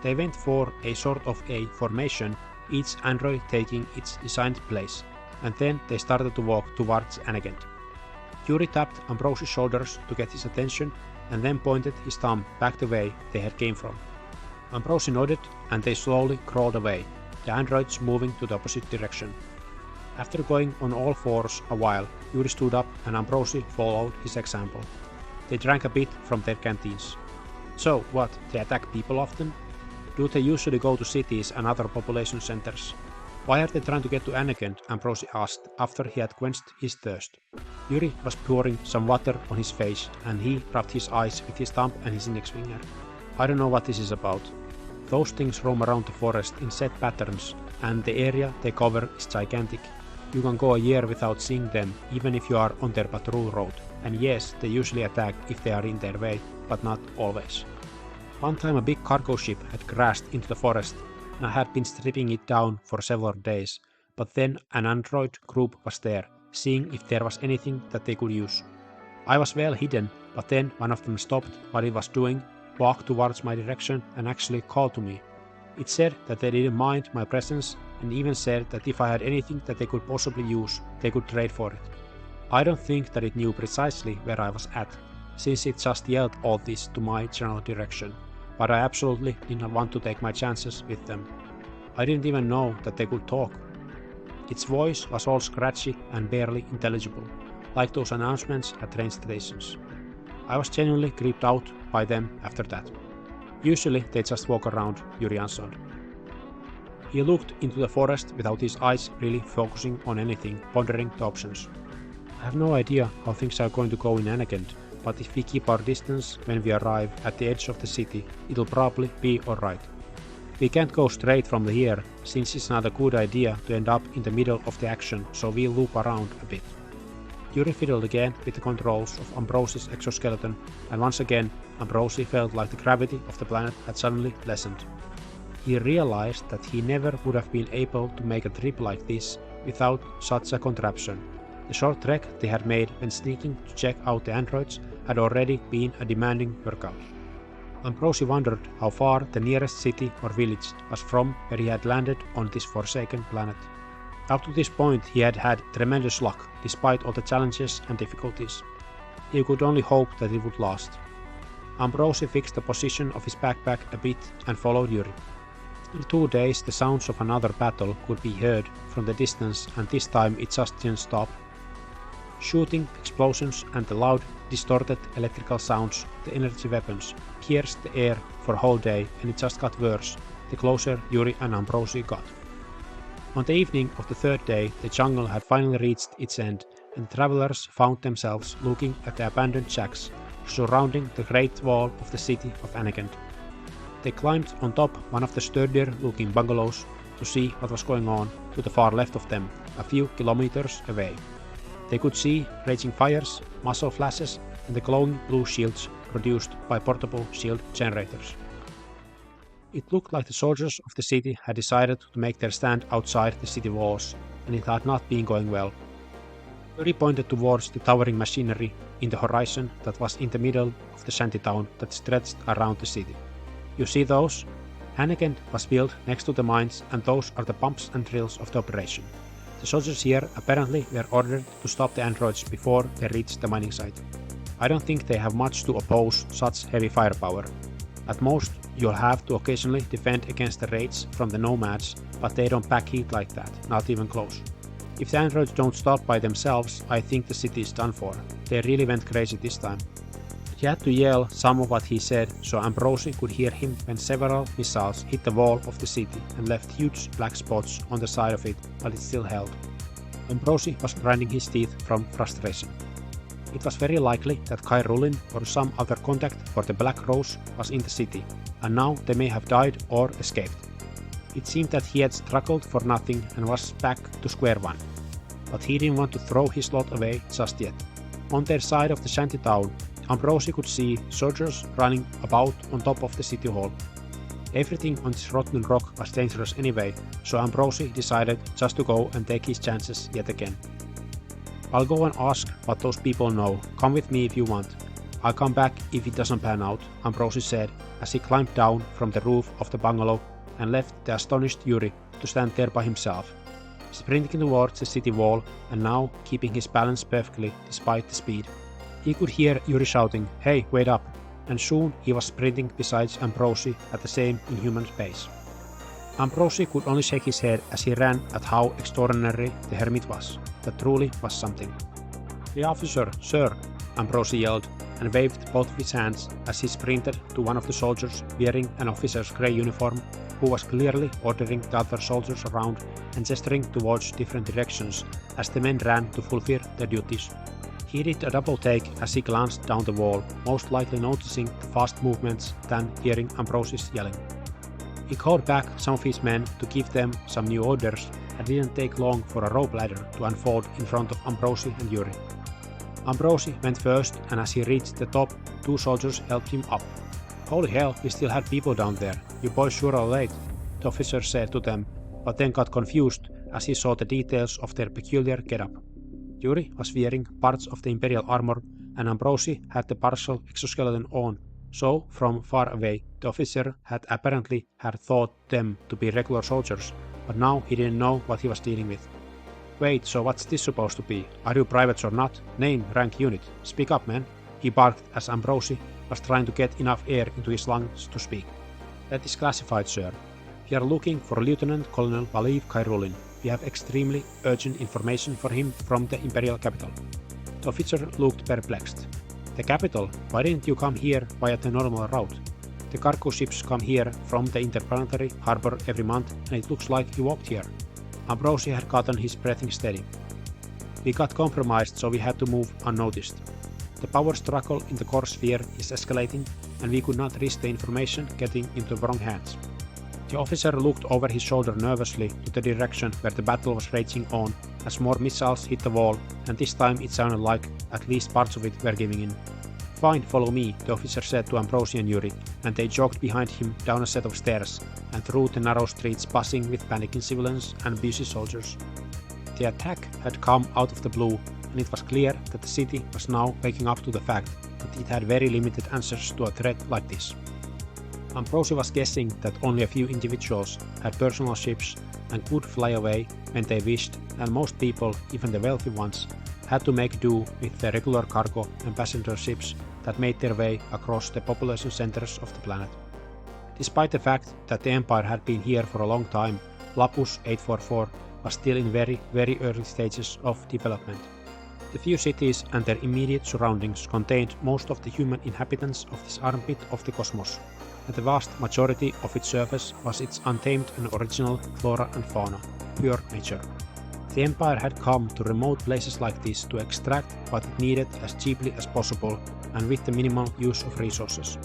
They went for a sort of a formation, each android taking its assigned place, and then they started to walk towards Anagent. Yuri tapped Ambrozy's shoulders to get his attention and then pointed his thumb back the way they had came from. Ambrozy nodded and they slowly crawled away, the androids moving to the opposite direction. After going on all fours a while, Yuri stood up and Ambrozy followed his example. They drank a bit from their canteens. So what, they attack people often? Do they usually go to cities and other population centers? Why are they trying to get to Anagent? Ambrozy asked after he had quenched his thirst. Yuri was pouring some water on his face and he rubbed his eyes with his thumb and his index finger. I don't know what this is about. Those things roam around the forest in set patterns and the area they cover is gigantic. You can go a year without seeing them even if you are on their patrol road. And yes, they usually attack if they are in their way, but not always. One time a big cargo ship had crashed into the forest and I had been stripping it down for several days, but then an android group was there, seeing if there was anything that they could use. I was well hidden, but then one of them stopped what it was doing, walked towards my direction and actually called to me. It said that they didn't mind my presence and even said that if I had anything that they could possibly use, they could trade for it. I don't think that it knew precisely where I was at, since it just yelled all this to my general direction, but I absolutely did not want to take my chances with them. I didn't even know that they could talk. Its voice was all scratchy and barely intelligible, like those announcements at train stations. I was genuinely creeped out by them after that. Usually they just walk around, Yuri answered. He looked into the forest without his eyes really focusing on anything, pondering the options. I have no idea how things are going to go in Anagent, but if we keep our distance when we arrive at the edge of the city, it'll probably be alright. We can't go straight from here, since it's not a good idea to end up in the middle of the action, so we'll loop around a bit. Yuri fiddled again with the controls of Ambrozy's exoskeleton, and once again Ambrozy felt like the gravity of the planet had suddenly lessened. He realized that he never would have been able to make a trip like this without such a contraption. The short trek they had made when sneaking to check out the androids had already been a demanding workout. Ambrozy wondered how far the nearest city or village was from where he had landed on this forsaken planet. Up to this point he had had tremendous luck, despite all the challenges and difficulties. He could only hope that it would last. Ambrozy fixed the position of his backpack a bit and followed Yuri. In 2 days the sounds of another battle could be heard from the distance, and this time it just didn't stop. Shooting, explosions and the loud, distorted electrical sounds of the energy weapons pierced the air for a whole day, and it just got worse the closer Yuri and Ambrozy got. On the evening of the third day, the jungle had finally reached its end, and the travelers found themselves looking at the abandoned shacks surrounding the great wall of the city of Anagent. They climbed on top one of the sturdier-looking bungalows to see what was going on to the far left of them, a few kilometers away. They could see raging fires, muzzle flashes, and the glowing blue shields produced by portable shield generators. It looked like the soldiers of the city had decided to make their stand outside the city walls, and it had not been going well. Yuri pointed towards the towering machinery in the horizon that was in the middle of the shantytown that stretched around the city. You see those? Anagent was built next to the mines, and those are the pumps and drills of the operation. The soldiers here apparently were ordered to stop the androids before they reached the mining site. I don't think they have much to oppose such heavy firepower. At most, you'll have to occasionally defend against the raids from the nomads, but they don't pack heat like that, not even close. If the androids don't stop by themselves, I think the city is done for. They really went crazy this time. He had to yell some of what he said so Ambrozy could hear him when several missiles hit the wall of the city and left huge black spots on the side of it, but it still held. Ambrozy was grinding his teeth from frustration. It was very likely that Kairulin or some other contact for the Black Rose was in the city, and now they may have died or escaped. It seemed that he had struggled for nothing and was back to square one. But he didn't want to throw his lot away just yet. On their side of the shanty town, Ambrozy could see soldiers running about on top of the city hall. Everything on this rotten rock was dangerous anyway, so Ambrozy decided just to go and take his chances yet again. I'll go and ask what those people know. Come with me if you want. I'll come back if it doesn't pan out, Ambrozy said as he climbed down from the roof of the bungalow and left the astonished Yuri to stand there by himself, sprinting towards the city wall and now keeping his balance perfectly despite the speed. He could hear Yuri shouting, "Hey, wait up!" and soon he was sprinting beside Ambrozy at the same inhuman pace. Ambrozy could only shake his head as he ran at how extraordinary the hermit was. That truly was something. "The officer, sir!" Ambrozy yelled and waved both of his hands as he sprinted to one of the soldiers wearing an officer's grey uniform, who was clearly ordering the other soldiers around and gesturing towards different directions as the men ran to fulfill their duties. He did a double take as he glanced down the wall, most likely noticing the fast movements than hearing Ambrozy's yelling. He called back some of his men to give them some new orders, and didn't take long for a rope ladder to unfold in front of Ambrozy and Yuri. Ambrozy went first, and as he reached the top, two soldiers helped him up. "Holy hell, we still had people down there. You boys sure are late," the officer said to them, but then got confused as he saw the details of their peculiar getup. Yuri was wearing parts of the Imperial armor, and Ambrozy had the partial exoskeleton on, so from far away the officer had apparently thought them to be regular soldiers, but now he didn't know what he was dealing with. "Wait, so what's this supposed to be? Are you privates or not? Name, rank, unit. Speak up, man," he barked as Ambrozy was trying to get enough air into his lungs to speak. "That is classified, sir. We are looking for Lieutenant Colonel Valiv Kairulin. We have extremely urgent information for him from the Imperial capital." The officer looked perplexed. "The capital? Why didn't you come here via the normal route? The cargo ships come here from the interplanetary harbor every month, and it looks like you walked here." Ambrozy had gotten his breathing steady. "We got compromised, so we had to move unnoticed. The power struggle in the core sphere is escalating, and we could not risk the information getting into the wrong hands." The officer looked over his shoulder nervously to the direction where the battle was raging on as more missiles hit the wall, and this time it sounded like at least parts of it were giving in. "Fine, follow me," the officer said to Ambrozy and Yuri, and they jogged behind him down a set of stairs and through the narrow streets buzzing with panicking civilians and busy soldiers. The attack had come out of the blue, and it was clear that the city was now waking up to the fact that it had very limited answers to a threat like this. Ambrozy was guessing that only a few individuals had personal ships and could fly away when they wished, and most people, even the wealthy ones, had to make do with the regular cargo and passenger ships that made their way across the population centers of the planet. Despite the fact that the Empire had been here for a long time, Lapus 844 was still in very, very early stages of development. The few cities and their immediate surroundings contained most of the human inhabitants of this armpit of the cosmos, and the vast majority of its surface was its untamed and original flora and fauna, pure nature. The Empire had come to remote places like this to extract what it needed as cheaply as possible and with the minimal use of resources.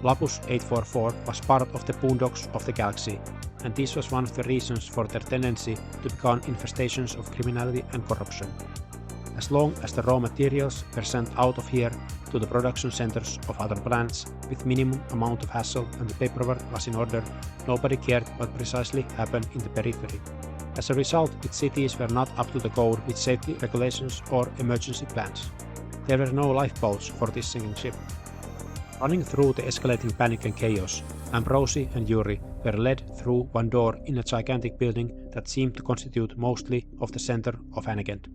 Lapus 844 was part of the boondocks of the galaxy, and this was one of the reasons for their tendency to become infestations of criminality and corruption. As long as the raw materials were sent out of here to the production centers of other planets with minimum amount of hassle and the paperwork was in order, nobody cared what precisely happened in the periphery. As a result, its cities were not up to the code with safety regulations or emergency plans. There were no lifeboats for this sinking ship. Running through the escalating panic and chaos, Ambrozy and Yuri were led through one door in a gigantic building that seemed to constitute mostly of the center of Anagent.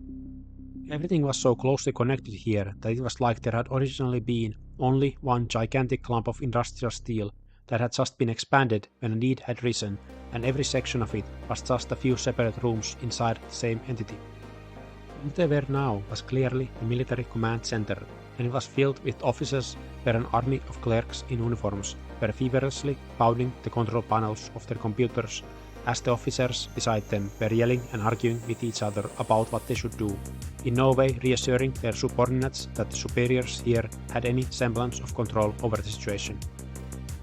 Everything was so closely connected here that it was like there had originally been only one gigantic clump of industrial steel that had just been expanded when a need had risen, and every section of it was just a few separate rooms inside the same entity. What they were now was clearly the military command center, and it was filled with officers where an army of clerks in uniforms were feverishly pounding the control panels of their computers as the officers beside them were yelling and arguing with each other about what they should do, in no way reassuring their subordinates that the superiors here had any semblance of control over the situation.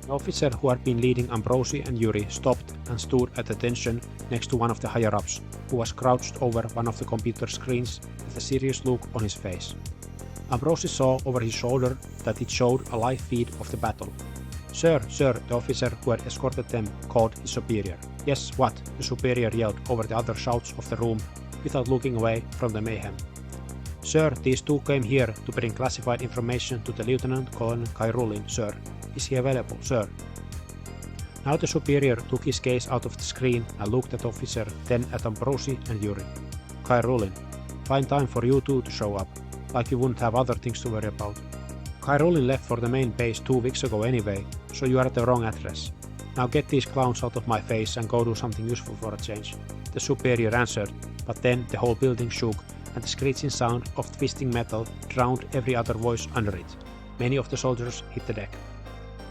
The officer who had been leading Ambrozy and Yuri stopped and stood at attention next to one of the higher-ups, who was crouched over one of the computer screens with a serious look on his face. Ambrozy saw over his shoulder that it showed a live feed of the battle. "Sir, sir," the officer who had escorted them called his superior. "Yes, what?" the superior yelled over the other shouts of the room without looking away from the mayhem. "Sir, these two came here to bring classified information to the Lieutenant Colonel Kairulin, sir. Is he available, sir?" Now the superior took his gaze out of the screen and looked at the officer, then at Ambrozy and Yuri. "Kairulin, fine time for you two to show up, like you wouldn't have other things to worry about. Kairulin left for the main base 2 weeks ago anyway, so you are at the wrong address. Now get these clowns out of my face and go do something useful for a change," the superior answered, but then the whole building shook and the screeching sound of twisting metal drowned every other voice under it. Many of the soldiers hit the deck.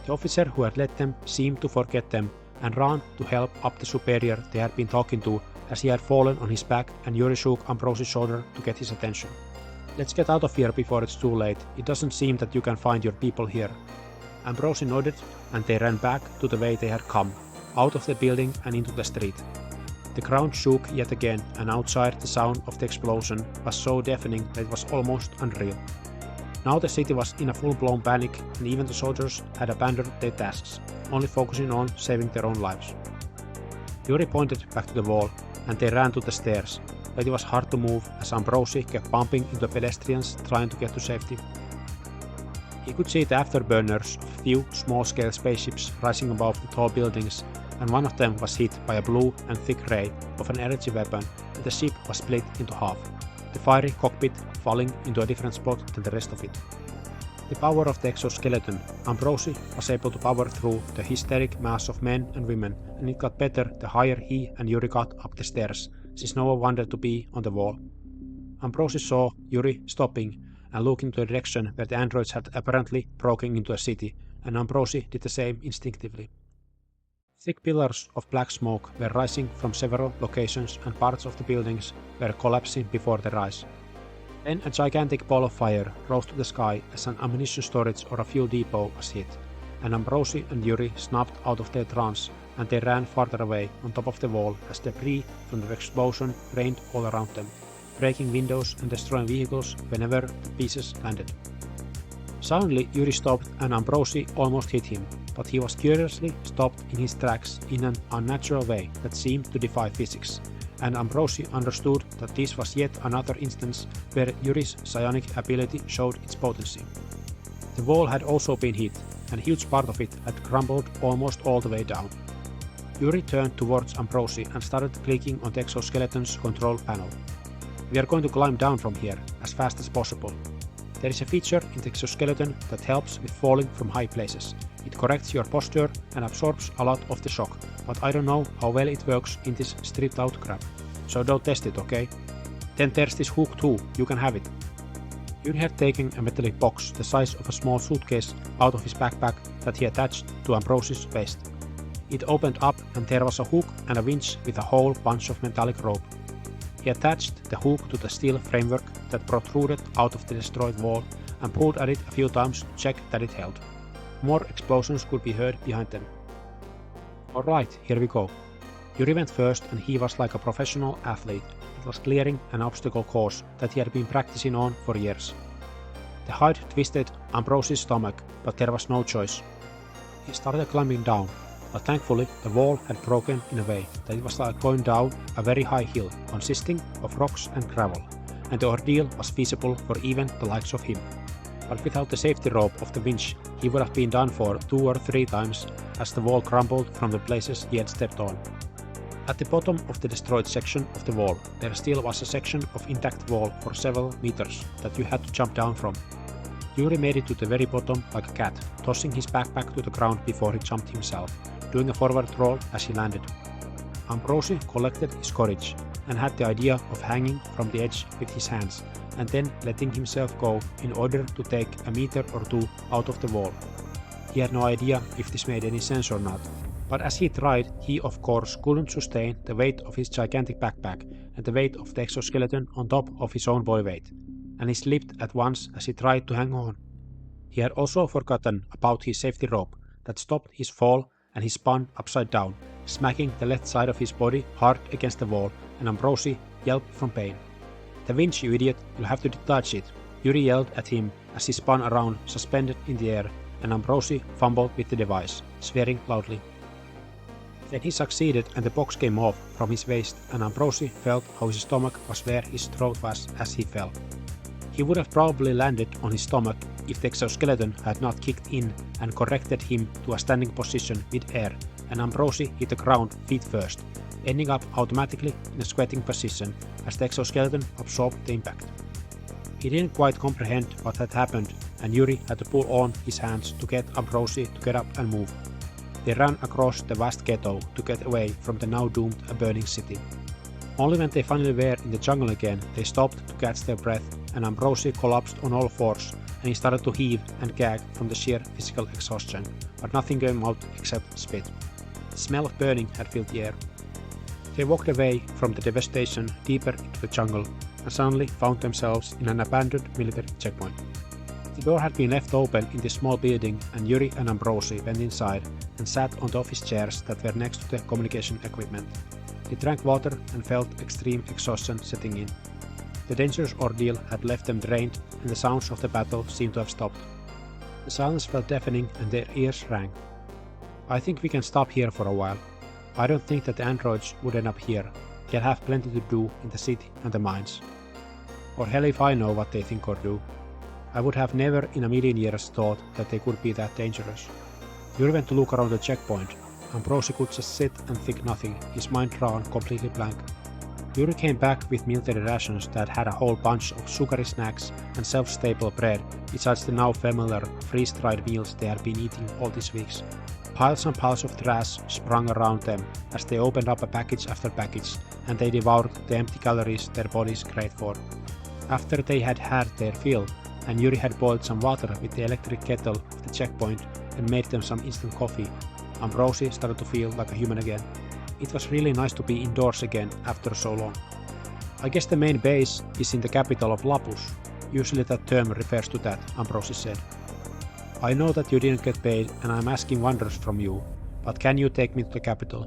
The officer who had led them seemed to forget them and ran to help up the superior they had been talking to as he had fallen on his back, and Yuri shook Ambrozy's shoulder to get his attention. "Let's get out of here before it's too late. It doesn't seem that you can find your people here." Ambrozy nodded, and they ran back to the way they had come, out of the building and into the street. The ground shook yet again, and outside the sound of the explosion was so deafening that it was almost unreal. Now the city was in a full-blown panic, and even the soldiers had abandoned their tasks, only focusing on saving their own lives. Yuri pointed back to the wall, and they ran to the stairs, but it was hard to move as Ambrozy kept bumping into pedestrians trying to get to safety. He could see the afterburners of a few small-scale spaceships rising above the tall buildings, and one of them was hit by a blue and thick ray of an energy weapon, and the ship was split into half, the fiery cockpit falling into a different spot than the rest of it. The power of the exoskeleton, Ambrozy was able to power through the hysteric mass of men and women, and it got better the higher he and Yuri got up the stairs, since no one wanted to be on the wall. Ambrozy saw Yuri stopping and looking in the direction where the androids had apparently broken into a city, and Ambrozy did the same instinctively. Thick pillars of black smoke were rising from several locations, and parts of the buildings were collapsing before their eyes. Then a gigantic ball of fire rose to the sky as an ammunition storage or a fuel depot was hit, and Ambrozy and Yuri snapped out of their trance, and they ran farther away on top of the wall as debris from the explosion rained all around them, breaking windows and destroying vehicles whenever the pieces landed. Suddenly Yuri stopped, and Ambrozy almost hit him, but he was curiously stopped in his tracks in an unnatural way that seemed to defy physics, and Ambrozy understood that this was yet another instance where Yuri's psionic ability showed its potency. The wall had also been hit, and a huge part of it had crumbled almost all the way down. Yuri turned towards Ambrozy and started clicking on the exoskeleton's control panel. "We are going to climb down from here, as fast as possible. There is a feature in the exoskeleton that helps with falling from high places. It corrects your posture and absorbs a lot of the shock, but I don't know how well it works in this stripped-out crap. So don't test it, okay? Then there's this hook too, you can have it." Yuri had taken a metallic box the size of a small suitcase out of his backpack that he attached to Ambrozy's waist. It opened up, and there was a hook and a winch with a whole bunch of metallic rope. He attached the hook to the steel framework that protruded out of the destroyed wall and pulled at it a few times to check that it held. More explosions could be heard behind them. "Alright, here we go." Yuri went first, and he was like a professional athlete. It was clearing an obstacle course that he had been practicing on for years. The height twisted Ambrozy's stomach, but there was no choice. He started climbing down, but thankfully the wall had broken in a way that it was like going down a very high hill consisting of rocks and gravel, and the ordeal was feasible for even the likes of him. But without the safety rope of the winch, he would have been done for 2 or 3 times as the wall crumbled from the places he had stepped on. At the bottom of the destroyed section of the wall, there still was a section of intact wall for several meters that you had to jump down from. Yuri made it to the very bottom like a cat, tossing his backpack to the ground before he jumped himself, doing a forward roll as he landed. Ambrozy collected his courage and had the idea of hanging from the edge with his hands and then letting himself go in order to take a meter or two out of the wall. He had no idea if this made any sense or not, but as he tried, he of course couldn't sustain the weight of his gigantic backpack and the weight of the exoskeleton on top of his own body weight, and he slipped at once as he tried to hang on. He had also forgotten about his safety rope that stopped his fall, and he spun upside down, smacking the left side of his body hard against the wall, and Ambrozy yelped from pain. "The winch, you idiot, you'll have to detach it," Yuri yelled at him as he spun around suspended in the air, and Ambrozy fumbled with the device, swearing loudly. Then he succeeded and the box came off from his waist, and Ambrozy felt how his stomach was where his throat was as he fell. He would have probably landed on his stomach if the exoskeleton had not kicked in and corrected him to a standing position mid-air, and Ambrozy hit the ground feet first, ending up automatically in a squatting position as the exoskeleton absorbed the impact. He didn't quite comprehend what had happened, and Yuri had to pull on his hands to get Ambrozy to get up and move. They ran across the vast ghetto to get away from the now doomed and burning city. Only when they finally were in the jungle again, they stopped to catch their breath, and Ambrozy collapsed on all fours, and he started to heave and gag from the sheer physical exhaustion, but nothing came out except spit. The smell of burning had filled the air. They walked away from the devastation deeper into the jungle, and suddenly found themselves in an abandoned military checkpoint. The door had been left open in this small building, and Yuri and Ambrozy went inside and sat on the office chairs that were next to the communication equipment. They drank water and felt extreme exhaustion setting in. The dangerous ordeal had left them drained, and the sounds of the battle seemed to have stopped. The silence felt deafening and their ears rang. "I think we can stop here for a while. I don't think that the androids would end up here. They'll have plenty to do in the city and the mines. Or hell if I know what they think or do. I would have never in a million years thought that they could be that dangerous." Yuri went to look around the checkpoint. Ambrozy could just sit and think nothing, his mind drawn completely blank. Yuri came back with military rations that had a whole bunch of sugary snacks and self-staple bread, besides the now familiar freeze-dried meals they had been eating all these weeks. Piles and piles of trash sprung around them as they opened up a package after package, and they devoured the empty calories their bodies craved for. After they had had their fill, and Yuri had boiled some water with the electric kettle of the checkpoint and made them some instant coffee, Ambrozy started to feel like a human again. It was really nice to be indoors again after so long. "I guess the main base is in the capital of Lapus. Usually that term refers to that," Ambrozy said. "I know that you didn't get paid and I'm asking wonders from you, but can you take me to the capital?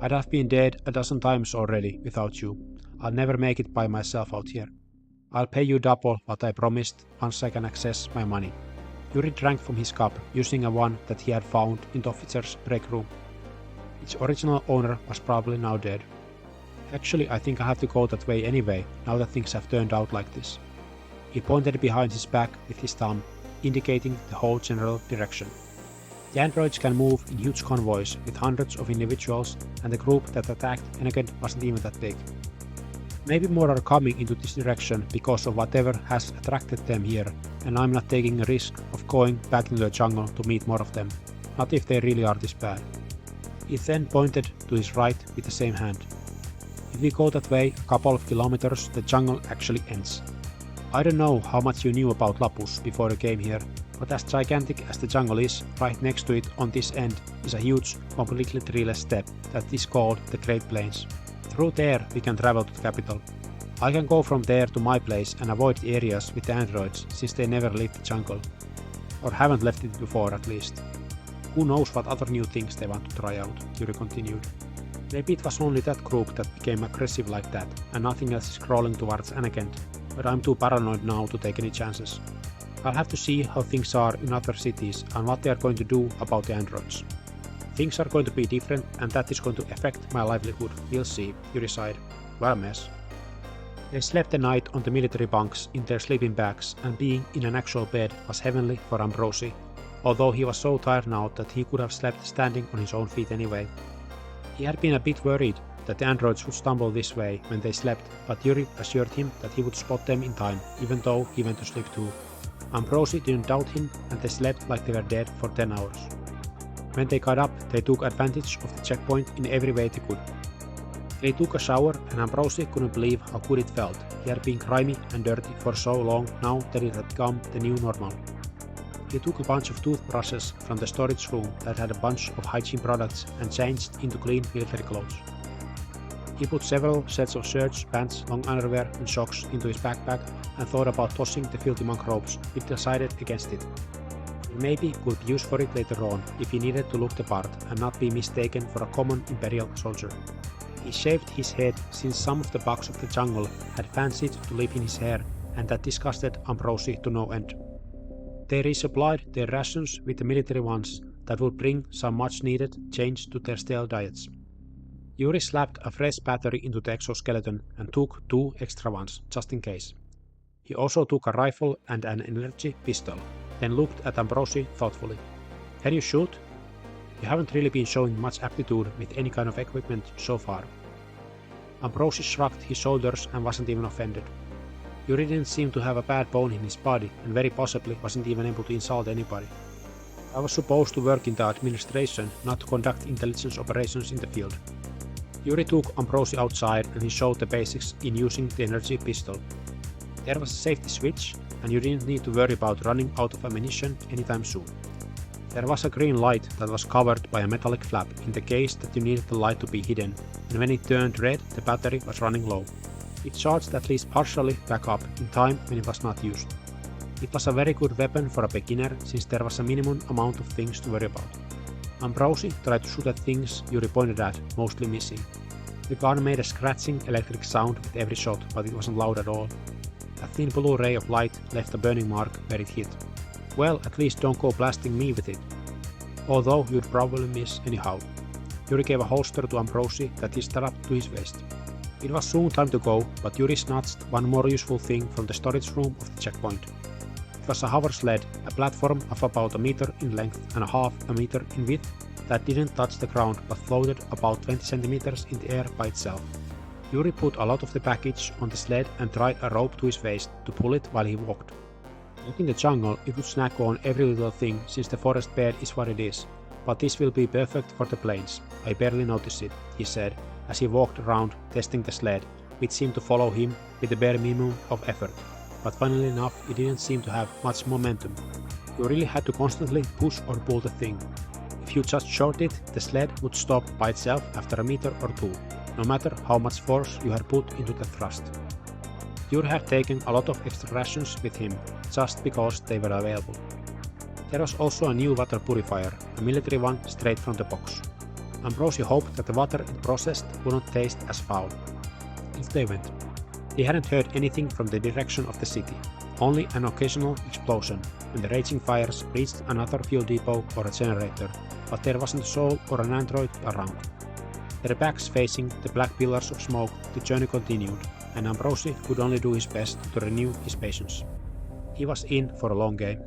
I'd have been dead a dozen times already without you. I'll never make it by myself out here. I'll pay you double what I promised once I can access my money." Yuri drank from his cup, using a one that he had found in the officer's break room. Its original owner was probably now dead. "Actually, I think I have to go that way anyway, now that things have turned out like this." He pointed behind his back with his thumb, indicating the whole general direction. The androids can move in huge convoys with hundreds of individuals, and the group that attacked Anakin wasn't even that big. Maybe more are coming into this direction because of whatever has attracted them here, and I'm not taking a risk of going back into the jungle to meet more of them, not if they really are this bad. He then pointed to his right with the same hand. "If we go that way a couple of kilometers, the jungle actually ends. I don't know how much you knew about Lapus before you came here, but as gigantic as the jungle is, right next to it on this end is a huge, completely treeless steppe that is called the Great Plains. Through there we can travel to the capital. I can go from there to my place and avoid the areas with the androids, since they never leave the jungle. Or haven't left it before, at least. Who knows what other new things they want to try out," Yuri continued. "Maybe it was only that group that became aggressive like that, and nothing else is crawling towards Anakin, but I'm too paranoid now to take any chances. I'll have to see how things are in other cities and what they are going to do about the androids. Things are going to be different, and that is going to affect my livelihood. We'll see," Yuri sighed. "What a mess." They slept the night on the military bunks in their sleeping bags, and being in an actual bed was heavenly for Ambrozy, although he was so tired now that he could have slept standing on his own feet anyway. He had been a bit worried that the androids would stumble this way when they slept, but Yuri assured him that he would spot them in time, even though he went to sleep too. Ambrozy didn't doubt him, and they slept like they were dead for 10 hours. When they got up, they took advantage of the checkpoint in every way they could. They took a shower, and Ambrozy couldn't believe how good it felt. He had been grimy and dirty for so long now that it had become the new normal. He took a bunch of toothbrushes from the storage room that had a bunch of hygiene products and changed into clean military clothes. He put several sets of shirts, pants, long underwear and socks into his backpack and thought about tossing the filthy monk robes, but decided against it. He maybe could be used for it later on if he needed to look the part and not be mistaken for a common imperial soldier. He shaved his head since some of the bugs of the jungle had fancied to live in his hair, and that disgusted Ambrozy to no end. They resupplied their rations with the military ones that would bring some much needed change to their stale diets. Yuri slapped a fresh battery into the exoskeleton and took 2 extra ones, just in case. He also took a rifle and an energy pistol, then looked at Ambrozy thoughtfully. Can you shoot? You haven't really been showing much aptitude with any kind of equipment so far. Ambrozy shrugged his shoulders and wasn't even offended. Yuri didn't seem to have a bad bone in his body and very possibly wasn't even able to insult anybody. I was supposed to work in the administration, not to conduct intelligence operations in the field. Yuri took Ambrozy outside and he showed the basics in using the energy pistol. There was a safety switch and you didn't need to worry about running out of ammunition anytime soon. There was a green light that was covered by a metallic flap in the case that you needed the light to be hidden, and when it turned red the battery was running low. It charged at least partially back up in time when it was not used. It was a very good weapon for a beginner since there was a minimum amount of things to worry about. Ambrozy tried to shoot at things Yuri pointed at, mostly missing. The gun made a scratching electric sound with every shot, but it wasn't loud at all. A thin blue ray of light left a burning mark where it hit. Well, at least don't go blasting me with it. Although you'd probably miss anyhow. Yuri gave a holster to Ambrozy that he strapped to his waist. It was soon time to go, but Yuri snatched one more useful thing from the storage room of the checkpoint. It was a hover sled, a platform of about 1 meter in length and half a meter in width that didn't touch the ground but floated about 20 centimeters in the air by itself. Yuri put a lot of the package on the sled and tied a rope to his waist to pull it while he walked. Like in the jungle, it would snack on every little thing since the forest bed is what it is, but this will be perfect for the plains. I barely noticed it, he said, as he walked around testing the sled, which seemed to follow him with the bare minimum of effort. But funnily enough, it didn't seem to have much momentum. You really had to constantly push or pull the thing. If you just short it, the sled would stop by itself after 1 meter or 2, no matter how much force you had put into the thrust. Yuri had taken a lot of extra rations with him, just because they were available. There was also a new water purifier, a military one straight from the box. Ambrozy hoped that the water it processed wouldn't taste as foul. If they went. He hadn't heard anything from the direction of the city, only an occasional explosion when the raging fires reached another fuel depot or a generator, but there wasn't a soul or an android around. Their backs facing the black pillars of smoke, the journey continued, and Ambrozy could only do his best to renew his patience. He was in for a long game.